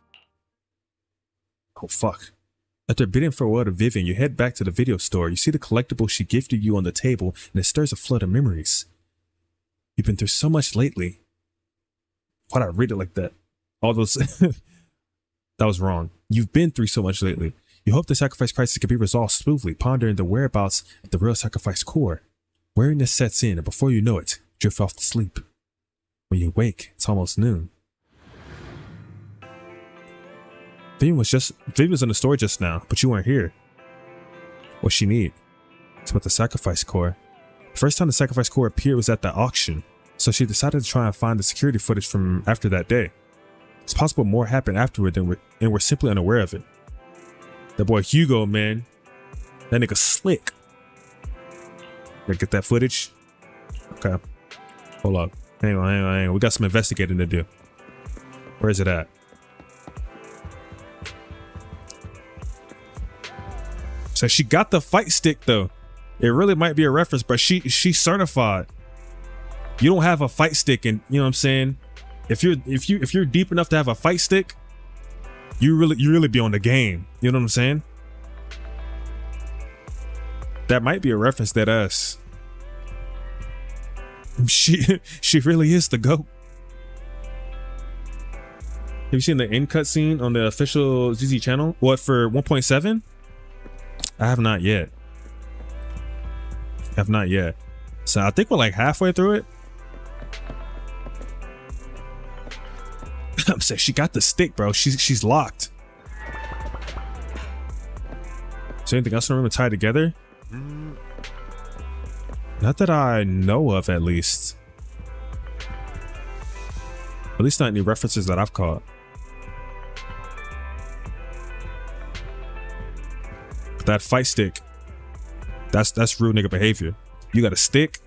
Oh fuck. After bidding farewell to Vivian, you head back to the video store. You see the collectible she gifted you on the table, and it stirs a flood of memories. You've been through so much lately. Why'd I read it like that? All those... That was wrong. You've been through so much lately. You hope the sacrifice crisis can be resolved smoothly, pondering the whereabouts of the real sacrifice core. Weariness sets in, and before you know it, drift off to sleep. When you wake, it's almost noon. Vivian was in the store just now, but you weren't here. What she need? It's about the sacrifice core. The first time the sacrifice core appeared was at the auction, so she decided to try and find the security footage from after that day. It's possible more happened afterward and we're simply unaware of it. That boy Hugo, man. That nigga slick. Gotta get that footage. Okay. Hold up. Hang on. We got some investigating to do. Where is it at? So she got the fight stick though. It really might be a reference, but she's certified. You don't have a fight stick, and you know what I'm saying? If you're deep enough to have a fight stick, you really be on the game. You know what I'm saying? That might be a reference to us. She really is the GOAT. Have you seen the end cutscene on the official ZZ channel? What, for 1.7? I have not yet. So I think we're like halfway through it. I'm saying she got the stick, bro. She's locked. Is there anything else in the room to tie together? Not that I know of, at least. At least not any references that I've caught. But that fight stick, that's rude nigga behavior. You got a stick.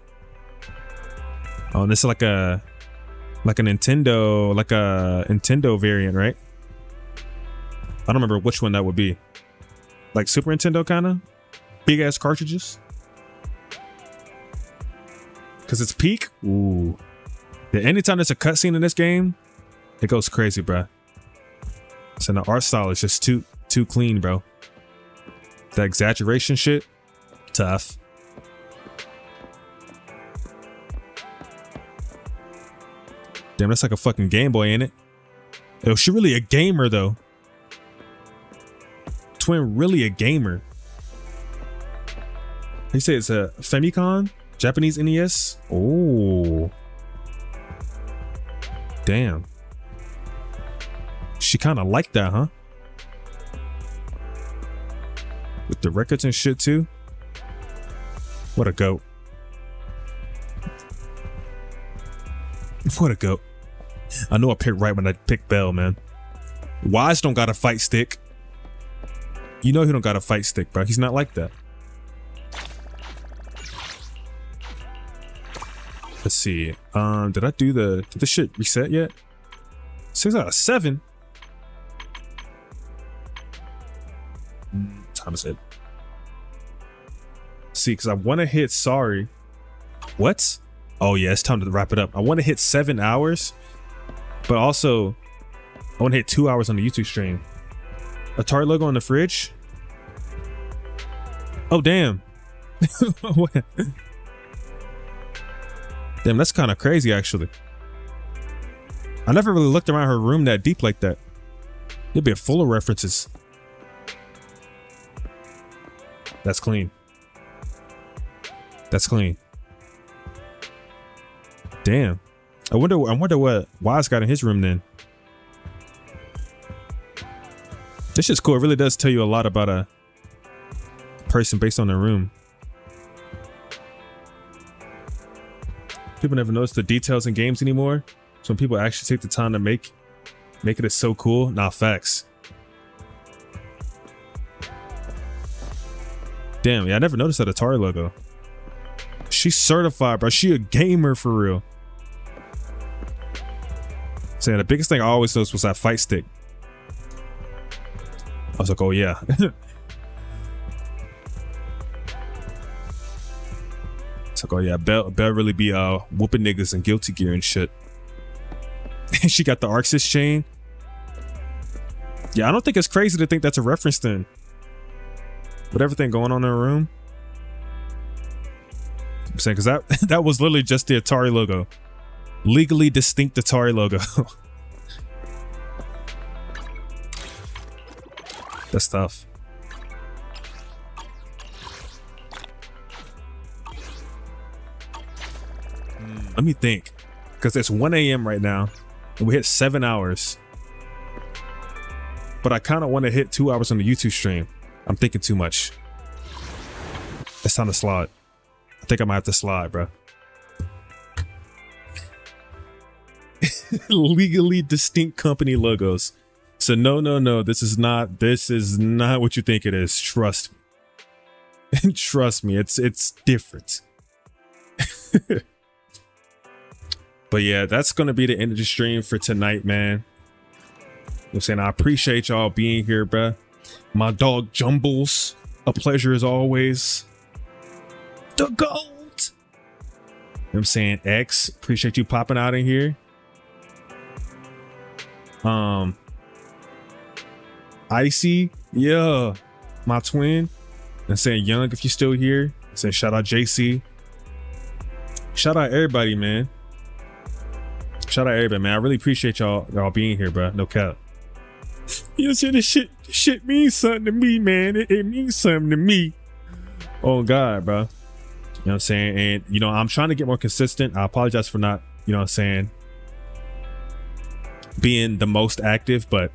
Oh, and this is like a Nintendo variant, right? I don't remember which one that would be. Like Super Nintendo kind of big ass cartridges. Cause it's peak. Ooh. Yeah, anytime there's a cutscene in this game, it goes crazy, bro. So the art style is just too clean, bro. That exaggeration shit, tough. Damn, that's like a fucking Game Boy, ain't it? Yo, she really a gamer though. Twin really a gamer. You say it's a Famicom? Japanese NES? Oh. Damn. She kind of liked that, huh? With the records and shit too. What a goat. What a goat. I know I picked right when I picked Bell, man. Wise don't got a fight stick. You know he don't got a fight stick, bro. He's not like that. Let's see. Did this shit reset yet? 6 out of 7. Time is it? See, because I want to hit sorry. What? Oh yeah, it's time to wrap it up. I want to hit 7 hours, but also I want to hit 2 hours on the YouTube stream. Atari logo on the fridge. Oh damn. Damn, that's kind of crazy, actually. I never really looked around her room that deep like that. It'd be full of references. That's clean. That's clean. Damn. I wonder what Wise got in his room then. This shit's cool. It really does tell you a lot about a person based on their room. People never notice the details in games anymore. So when people actually take the time to make it is so cool. Nah, facts. Damn, yeah, I never noticed that Atari logo. She's certified, bro. She a gamer for real. Saying the biggest thing I always noticed was that fight stick. I was like, oh yeah. It's like, oh yeah, Belle really be whooping niggas in Guilty Gear and shit. She got the Arxis chain. Yeah, I don't think it's crazy to think that's a reference then. With everything going on in her room. I'm saying, because that was literally just the Atari logo. Legally distinct Atari logo. That's tough. Let me think. Because it's 1 a.m. right now. And we hit 7 hours. But I kind of want to hit 2 hours on the YouTube stream. I'm thinking too much. It's time to slide. I think I might have to slide, bro. Legally distinct company logos. So no. This is not what you think it is. Trust me. Trust me, it's different. But yeah, that's gonna be the end of the stream for tonight, man. I'm saying I appreciate y'all being here, bruh. My dog Jumbles, a pleasure as always. The gold. You know what I'm saying? X, appreciate you popping out in here. Icy, yeah, my twin. And saying Young, if you're still here. Saying shout out JC. Shout out everybody, man. Shout out everybody, man. I really appreciate y'all being here, bro. No cap. You know, this shit means something to me, man. It means something to me. Oh God, bro. You know what I'm saying? And you know, I'm trying to get more consistent. I apologize for not, you know what I'm saying, being the most active, but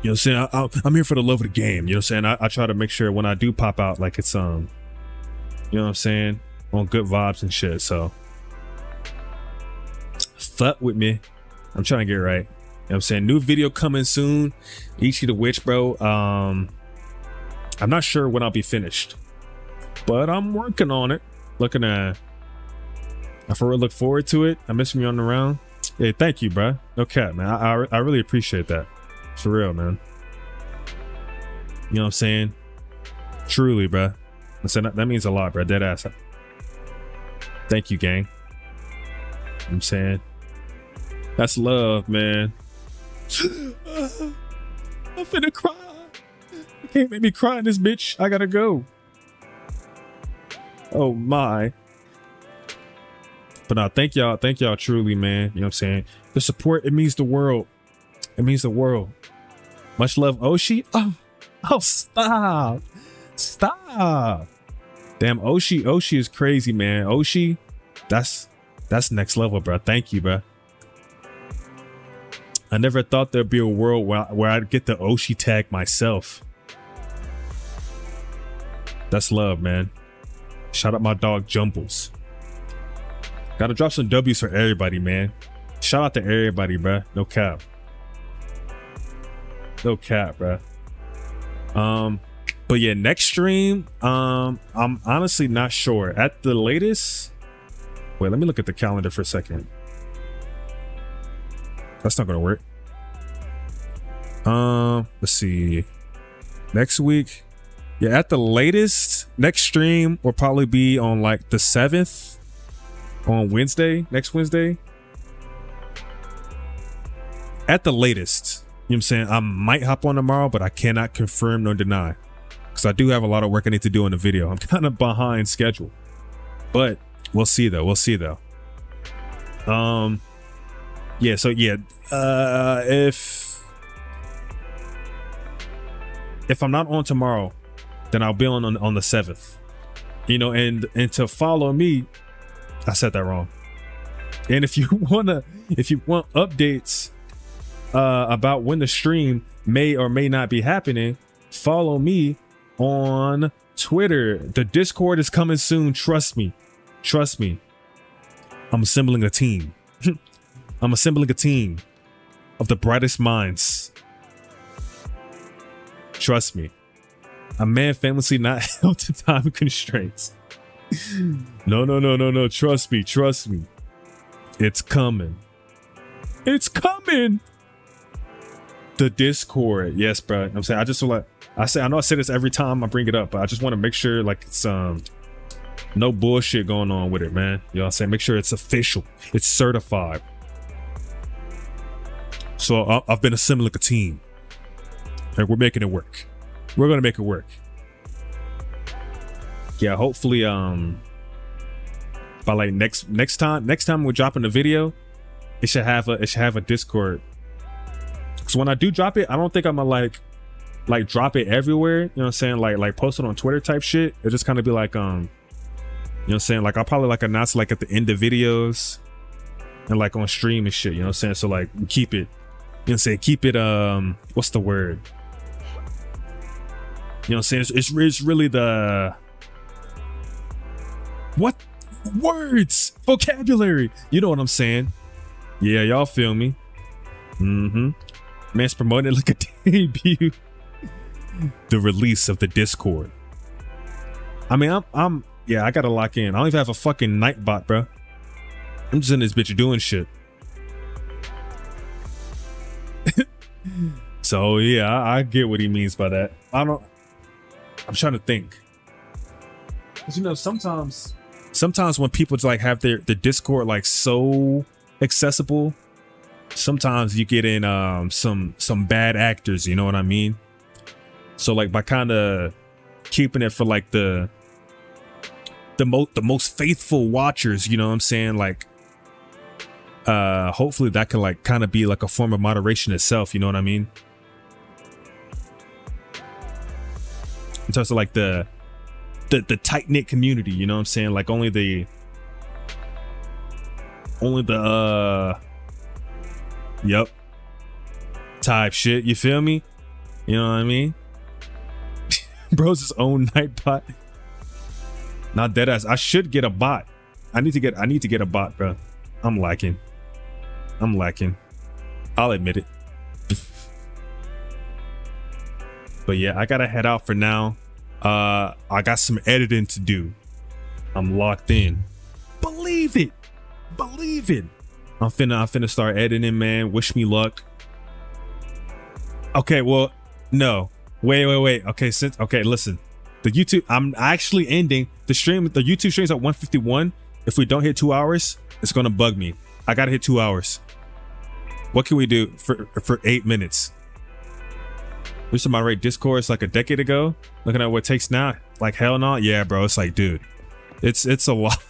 you know what I'm saying, I'm here for the love of the game. You know what I'm saying? I try to make sure when I do pop out, like it's you know what I'm saying, on good vibes and shit. So fuck with me. I'm trying to get right. You know what I'm saying? New video coming soon. Ichi the Witch, bro. I'm not sure when I'll be finished, but I'm working on it. Looking at, I for real look forward to it. I miss me on the round. Yeah, thank you, bro. No cap, man. I really appreciate that. For real, man. You know what I'm saying? Truly, bro. I said that means a lot, bro. Dead ass. Thank you, gang. You know what I'm saying? That's love, man. I'm finna cry. You can't make me cry in this bitch. I gotta go. Oh my. But no, thank y'all truly, man. You know what I'm saying? The support, it means the world. It means the world. Much love, Oshi. Oh, stop. Stop. Damn, Oshi is crazy, man. Oshi, that's next level, bro. Thank you, bro. I never thought there'd be a world where I'd get the Oshi tag myself. That's love, man. Shout out my dog Jumbles. Gotta drop some W's for everybody, man. Shout out to everybody, bro. No cap. No cap, bro. But yeah, next stream, I'm honestly not sure. At the latest, wait, let me look at the calendar for a second. That's not gonna work. Let's see. Next week, yeah, at the latest, next stream will probably be on like the 7th, on Wednesday, next Wednesday. At the latest. You know what I'm saying? I might hop on tomorrow, but I cannot confirm nor deny. Because I do have a lot of work I need to do in the video. I'm kind of behind schedule. But we'll see though. We'll see though. Yeah, so yeah. If I'm not on tomorrow, then I'll be on the 7th. You know, and to follow me, I said that wrong. And if you want updates about when the stream may or may not be happening, follow me on Twitter. The Discord is coming soon. Trust me. Trust me. I'm assembling a team. I'm assembling a team of the brightest minds. Trust me. A man famously not held to time constraints. No. Trust me. Trust me. It's coming. It's coming. The Discord. Yes, bro. I'm saying, I just feel like I know I say this every time I bring it up, but I just want to make sure like it's no bullshit going on with it, man. You know what I'm saying? Make sure it's official. It's certified. So I've been assembling a team. And we're making it work. We're gonna make it work. Yeah, hopefully by like next time we're dropping the video, it should have a Discord. So when I do drop it, I don't think I'm gonna like drop it everywhere. You know what I'm saying? Like post it on Twitter type shit. It'll just kind of be like you know what I'm saying? Like I'll probably like announce like at the end of videos and like on stream and shit. You know what I'm saying? So like we keep it. You know what I'm saying? Keep it what's the word? You know what I'm saying? It's really the what words? Vocabulary. You know what I'm saying? Yeah, y'all feel me. Man's promoting like a debut. The release of the Discord. I mean, I'm yeah, I gotta lock in. I don't even have a fucking Nightbot, bro. I'm just in this bitch doing shit. So yeah, I get what he means by that. I'm trying to think. You know, sometimes when people like have their Discord like so accessible, sometimes you get in some bad actors, you know what I mean? So like by kind of keeping it for like the most faithful watchers, you know what I'm saying? Like hopefully that can like kind of be like a form of moderation itself, you know what I mean? In terms of like the tight-knit community, you know what I'm saying? Like only the yep type shit, you feel me? You know what I mean? Bro's his own nightbot. Not dead ass. I should get a bot. I need to get a bot, bro. I'm lacking. I'll admit it. But yeah, I gotta head out for now. I got some editing to do. I'm locked in. Believe it. I'm finna start editing, man. Wish me luck. Okay, well, no. Wait. Okay, listen. The YouTube, I'm actually ending the stream. The YouTube stream's at 151. If we don't hit 2 hours, it's gonna bug me. I gotta hit 2 hours. What can we do for 8 minutes? We used to moderate Discourse like a decade ago. Looking at what it takes now, like hell no. Yeah, bro. It's like, dude, it's a lot.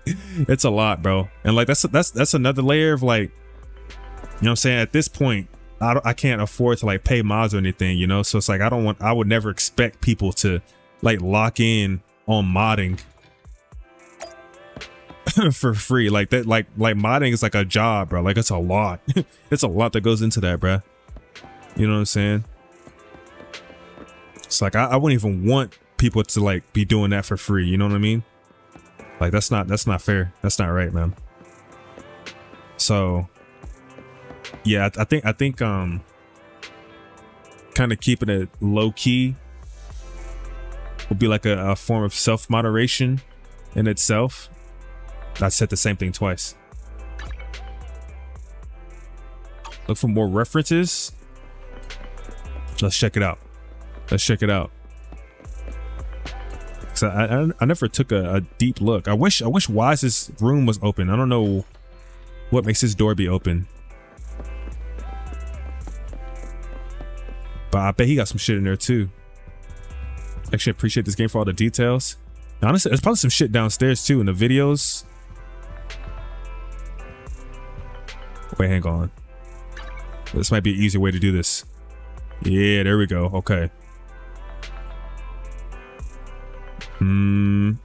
It's a lot, bro. And like that's another layer of like, you know what I'm saying? At this point, I can't afford to like pay mods or anything, you know? So it's like I would never expect people to like lock in on modding for free. Like that, like modding is like a job, bro. Like it's a lot. It's a lot that goes into that, bro. You know what I'm saying? It's like I wouldn't even want people to like be doing that for free. You know what I mean? Like that's not fair. That's not right, man. So yeah, I think kind of keeping it low key would be like a form of self-moderation in itself. I said the same thing twice. Look for more references. Let's check it out. So I never took a deep look. I wish Wise's room was open. I don't know what makes his door be open, but I bet he got some shit in there too. Actually, appreciate this game for all the details. Honestly, there's probably some shit downstairs too in the videos. Wait, hang on. This might be an easier way to do this. Yeah, there we go. Okay. Nothing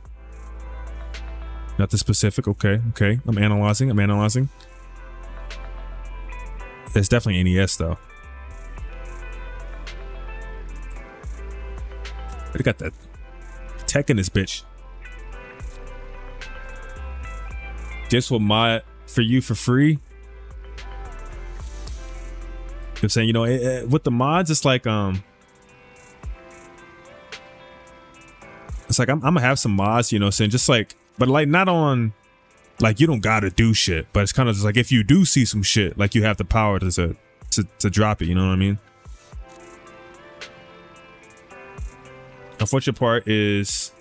specific. Okay. I'm analyzing. There's definitely NES though. They got that tech in this bitch. This will mod for you for free. I'm saying, you know, with the mods, it's like I'm gonna have some mods, you know, saying just like, but like not on, like you don't gotta do shit, but it's kind of just like if you do see some shit, like you have the power to drop it, you know what I mean? Unfortunate part is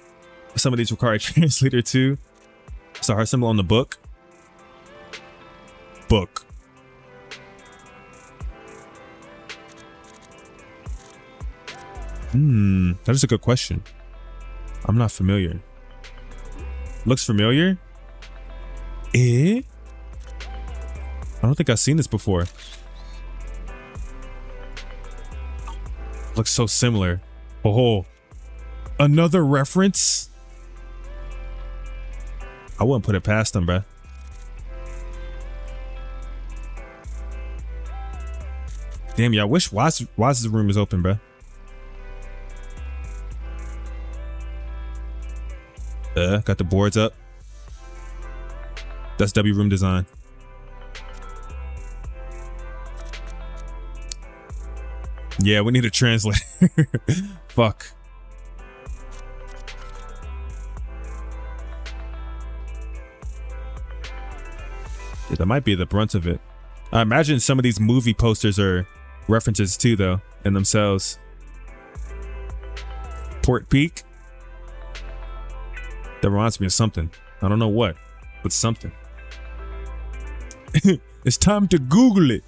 some of these require a translator too. It's a heart symbol on the book. That is a good question. I'm not familiar. Looks familiar? I don't think I've seen this before. Looks so similar. Oh, another reference? I wouldn't put it past them, bruh. Damn, yeah, I wish Wise's room is open, bruh. Got the boards up. That's W room design. Yeah, we need a translator. Fuck. Yeah, that might be the brunt of it. I imagine some of these movie posters are references too, though, in themselves. Port Peak. That reminds me of something. I don't know what, but something. It's time to Google it.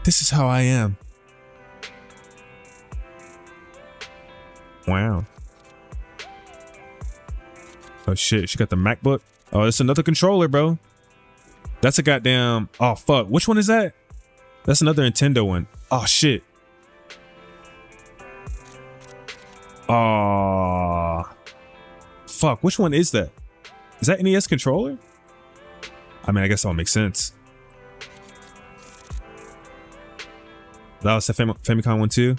This is how I am. Wow. Oh shit, she got the MacBook. Oh, it's another controller, bro. That's a goddamn, oh fuck, which one is that? That's another Nintendo one. Oh shit. Oh fuck, which one is that? Is that NES controller? I mean, I guess that all makes sense. That was the Famicom one too.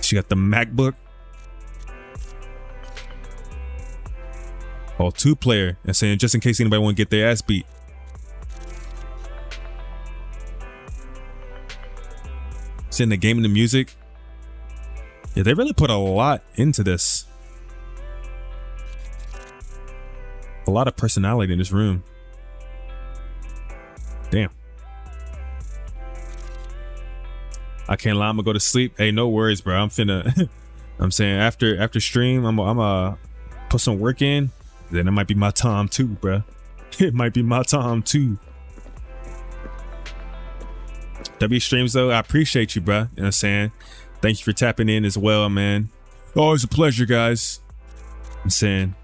She got the MacBook. Oh, 2-player, and saying just in case anybody want to get their ass beat. Seeing the game and the music. Yeah, they really put a lot into this. A lot of personality in this room. Damn. I can't lie, I'm gonna go to sleep. Hey, no worries, bro. I'm finna I'm saying after stream, I'm put some work in. Then it might be my time too, bro. It might be my time too. W Streams though, I appreciate you, bro. You know what I'm saying? Thank you for tapping in as well, man. Always a pleasure, guys. I'm saying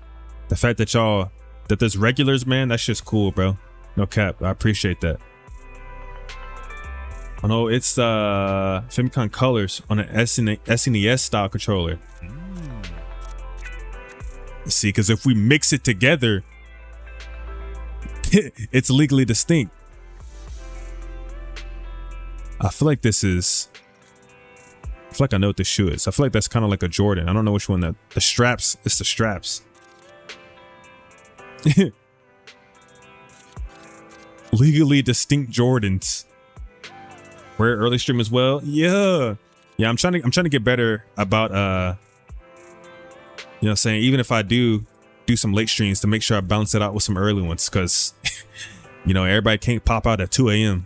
the fact that that there's regulars, man, that's just cool, bro. No cap. I appreciate that. I know it's Famicom Colors on an SNES style controller. See, because if we mix it together, it's legally distinct. I feel like this is. I feel like I know what this shoe is. I feel like that's kind of like a Jordan. I don't know which one that. The straps. It's the straps. Legally distinct Jordans. We're early stream as well. Yeah. I'm trying to get better about you know what I'm saying, even if I do some late streams, to make sure I balance it out with some early ones, because you know, everybody can't pop out at 2 a.m.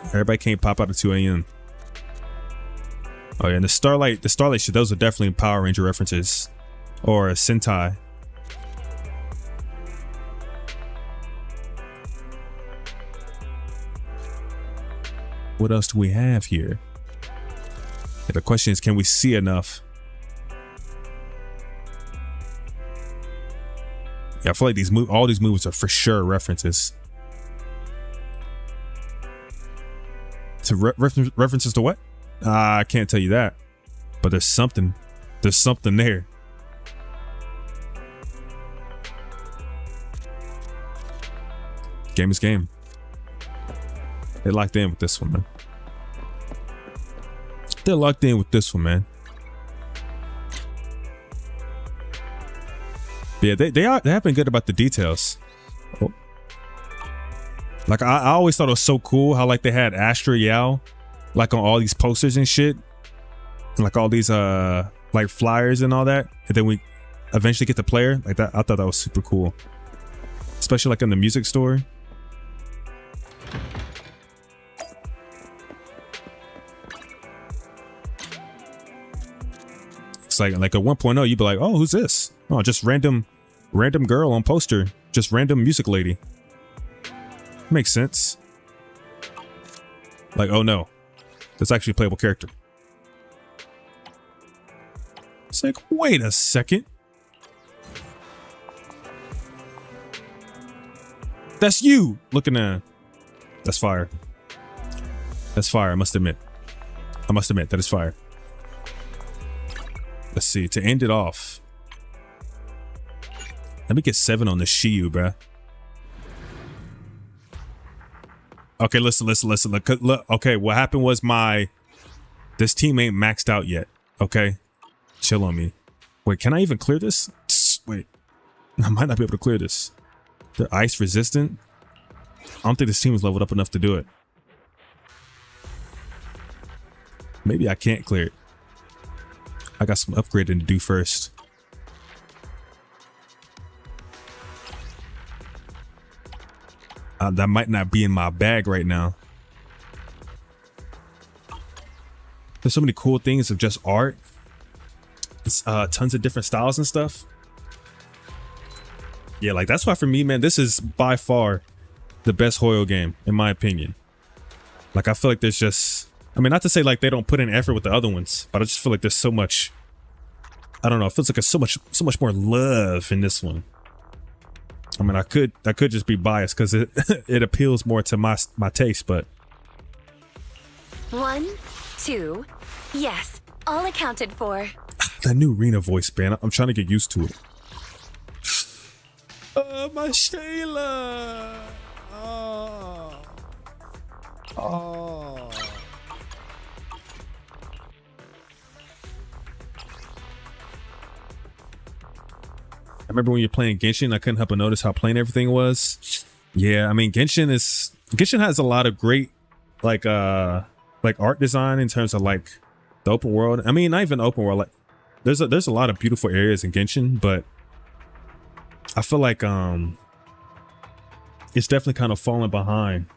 Everybody can't pop out at 2 a.m. Oh yeah, and the Starlight shit, those are definitely Power Ranger references. Or a Sentai. What else do we have here? Yeah, the question is, can we see enough? Yeah, I feel like all these movies are for sure references. To references to what? I can't tell you that. But there's something there. Game is game. They locked in with this one, man. They're locked in with this one, man. Yeah, they have been good about the details. Oh. Like I always thought it was so cool how like they had Astra Yao like on all these posters and shit, and like all these like flyers and all that, and then we eventually get to play her like that. I thought that was super cool, especially like in the music store. It's like at 1.0 you'd be like, oh, who's this? Oh, just random girl on poster, just random music lady. Makes sense. Like, oh no, that's actually a playable character. It's like, wait a second. That's you looking at. That's fire. That's fire. I must admit that is fire. Let's see, to end it off. Let me get 7 on the Shiyu, bruh. Okay, listen. Look, okay, what happened was this team ain't maxed out yet. Okay, chill on me. Wait, can I even clear this? Wait, I might not be able to clear this. They're ice resistant. I don't think this team is leveled up enough to do it. Maybe I can't clear it. I got some upgrading to do first. That might not be in my bag right now. There's so many cool things of just art. tons of different styles and stuff. Yeah, like that's why for me, man, this is by far the best Hoyo game in my opinion. Like I feel like there's just, I mean, not to say like they don't put in effort with the other ones, but I just feel like there's so much, I don't know, it feels like there's so much more love in this one. I mean, I could just be biased because it it appeals more to my taste, but 1, 2, yes, all accounted for. that new Rena voice, man, I'm trying to get used to it. My Shayla. Oh. I remember when you're playing Genshin, I couldn't help but notice how plain everything was. Yeah, I mean, Genshin has a lot of great like art design in terms of like the open world. I mean, not even open world. Like there's a lot of beautiful areas in Genshin, but I feel like it's definitely kind of falling behind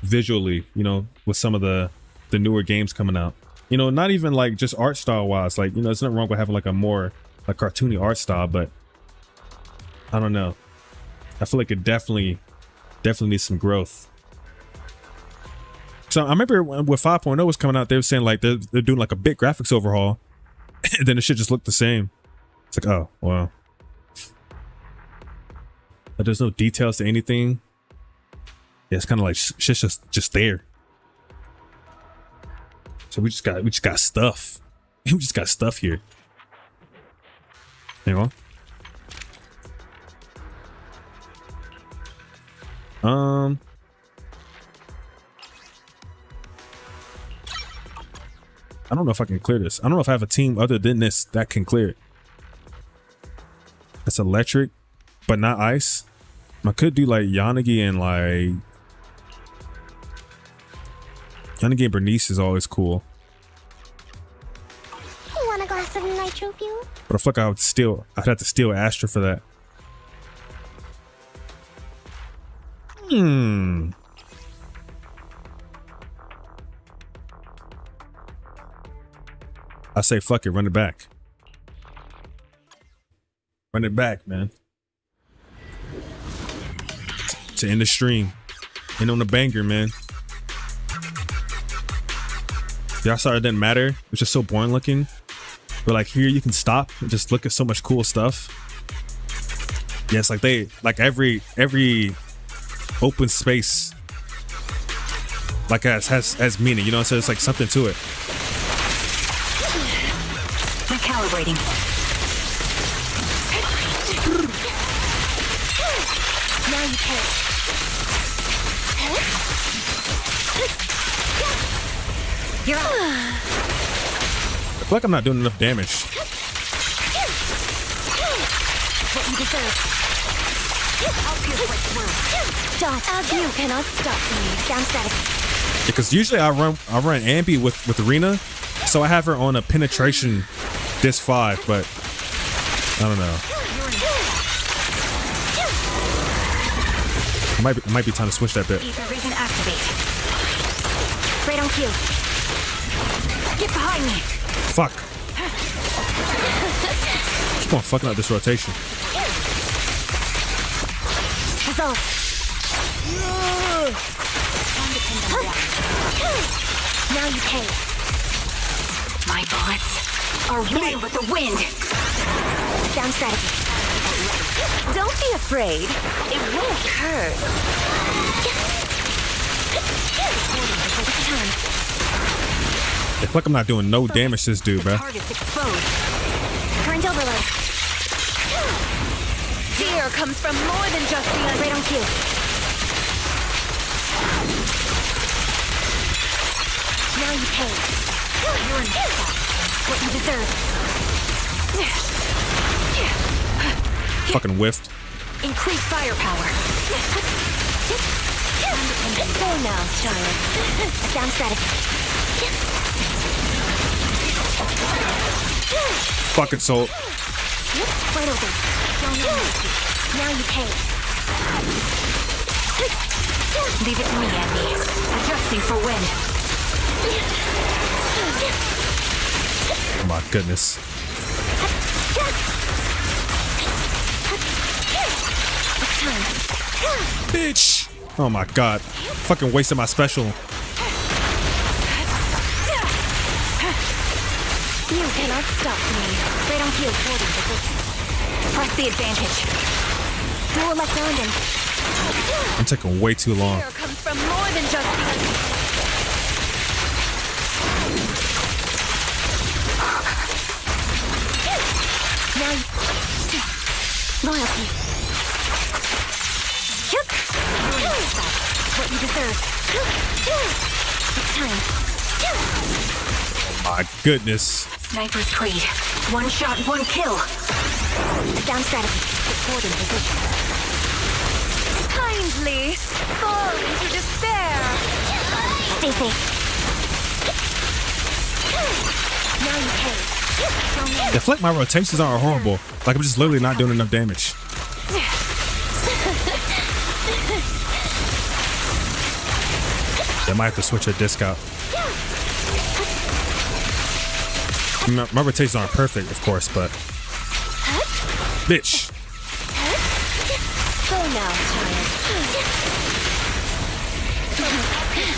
visually, you know, with some of the newer games coming out. You know, not even like just art style wise, like, you know, there's nothing wrong with having like a more like cartoony art style, but I don't know. I feel like it definitely needs some growth. So I remember when 5.0 was coming out, they were saying like they're doing like a big graphics overhaul, and then the shit just looked the same. It's like, oh wow. But there's no details to anything. Yeah, it's kind of like shit's just there. So we just got stuff. We just got stuff here. Hang on. I don't know if I can clear this. I don't know if I have a team other than this that can clear it. It's electric, but not ice. I could do like Yanagi and Bernice is always cool. You want a glass of nitro fuel? But I feel like I'd have to steal Astra for that. I say fuck it, run it back. Run it back, man. To end the stream. And on the banger, man. Y'all saw it didn't matter. It's just so boring looking. But like here you can stop and just look at so much cool stuff. Yeah, it's like every open space like has meaning, you know what I'm saying? It's like something to it. Recalibrating. Now you pay. You're up. I feel like I'm not doing enough damage. What you deserve. I'll pierce right through. Dot, as you cannot stop me. Down static. Because usually I run Ambi with Arena, so I have her on a penetration disc 5, but I don't know. It might be time to switch that bit. Ether vision activate. Right on cue. Get behind me. Fuck. Keep on fucking up this rotation. Resolve. Now you pay. My bullets are one with the wind. Down strategy. Don't be afraid. It won't hurt. I feel like I'm not doing no damage to this dude, bro. Target's exposed. Current overload. Fear comes from more than just being right on cue. Now you pay. You're in what you deserve. Fucking whiffed. Increase firepower. Go now, child. Down static. Fucking soul. Right over. Now you pay. Leave it to me, Andy. Adjusting for wind. Oh my goodness. Bitch! Oh my god. Fucking wasted my special. You cannot stop me. They don't feel 40 position. Press the advantage. Dual left landing. I'm taking way too long. Fear comes from more than just now loyalty. What you deserve. It's time. My goodness. Sniper's Creed. One shot, one kill. Down strategy. Support in position. Kindly fall into despair. Stay safe. Now you can. I feel like my rotations aren't horrible. Like I'm just literally not doing enough damage. I might have to switch a disc out. My rotations aren't perfect, of course, but bitch. Go now, child.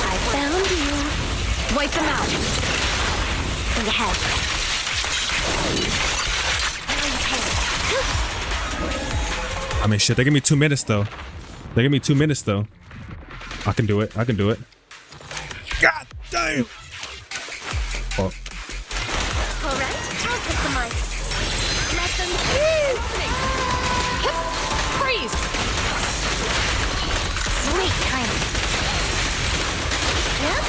I found you. Wipe them out. In the head. I mean, shit. They give me 2 minutes though. They give me 2 minutes though. I can do it. I can do it. God damn. Oh. All right, I'll take the mic. Let them Freeze! Sweet timing. Yep.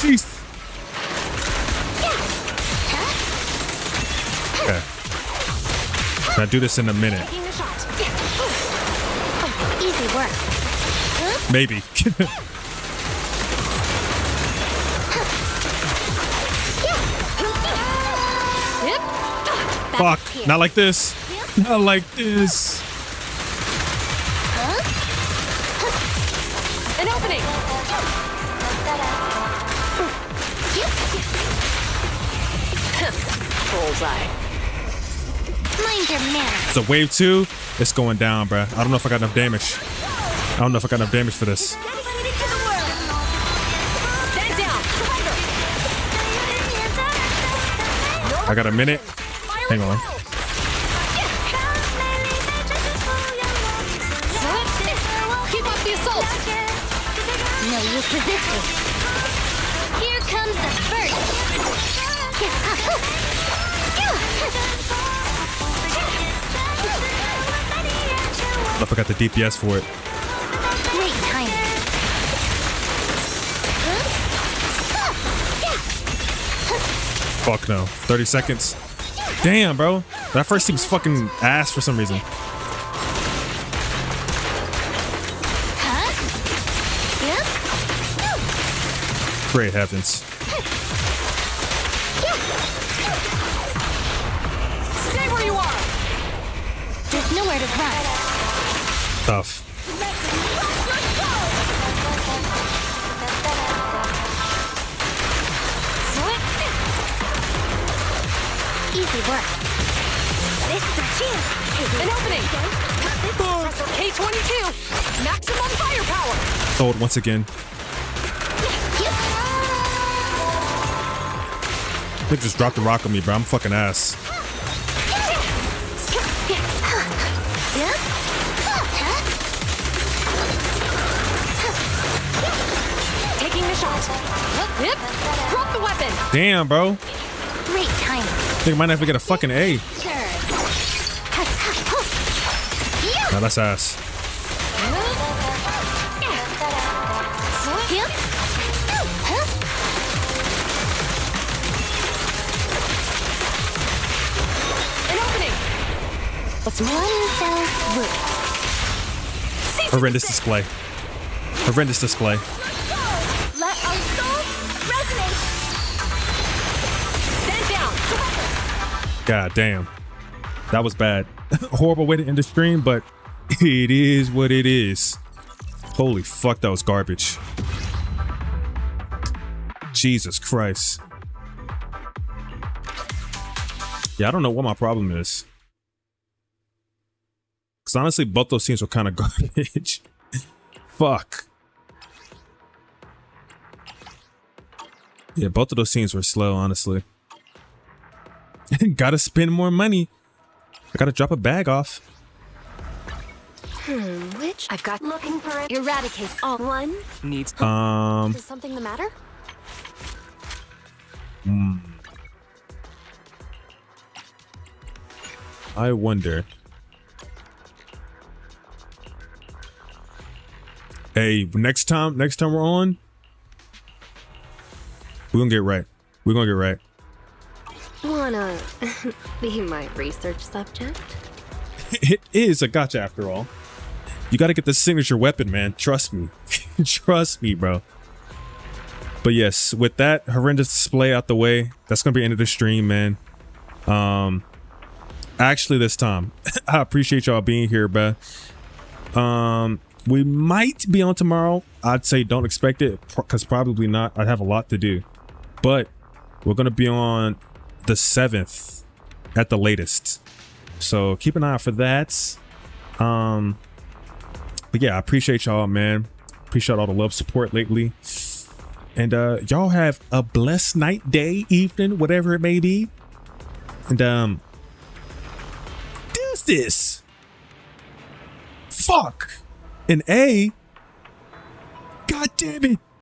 Jeez. Okay. Can I do this in a minute? Easy work. Maybe. Fuck. Not like this. Not like this. An opening! Bullseye. Mind your manners. So wave 2, it's going down, bruh. I don't know if I got enough damage. I don't know if I got enough damage for this. Stand down! I got a minute. Hang on. Keep up the assault! No use resisting. Here comes the first. I forgot the DPS for it. Great timing. Fuck no. 30 seconds. Damn, bro. That first team's fucking ass for some reason. Great heavens. Stay where you are! There's nowhere to run. Tough. Easy work. This is our chance. An opening! K-22! Maximum firepower! Sold once again. They just dropped the rock on me, bro. I'm fucking ass. Taking the shot. Yep. Drop the weapon. Damn, bro. Great timing. I think I might have to get a fucking A. Nah, that's ass. An opening. What's one fell swoop? Horrendous display. Horrendous display. Let our souls resonate. Stand down. God damn. That was bad. Horrible way to end the stream, but it is what it is. Holy fuck, that was garbage. Jesus Christ. Yeah, I don't know what my problem is. Because honestly, both those scenes were kind of garbage. Fuck. Yeah, both of those scenes were slow, honestly. Gotta spend more money. I gotta drop a bag off. Which? I've got looking for it. Eradicate all. One needs. Is something the matter? I wonder. Hey, next time we're on, we're gonna get right. We're gonna get right. Wanna be my research subject? It is a gacha after all. You gotta get the signature weapon, man. Trust me. Trust me, bro. But yes, with that horrendous display out the way, that's gonna be the end of the stream, man. Actually this time, I appreciate y'all being here, bro. We might be on tomorrow. I'd say don't expect it, because probably not. I'd have a lot to do. But we're gonna be on the 7th at the latest. So keep an eye out for that. But yeah, I appreciate y'all, man. Appreciate all the love, support lately. And y'all have a blessed night, day, evening, whatever it may be. And deuce this. Fuck. An A. God damn it.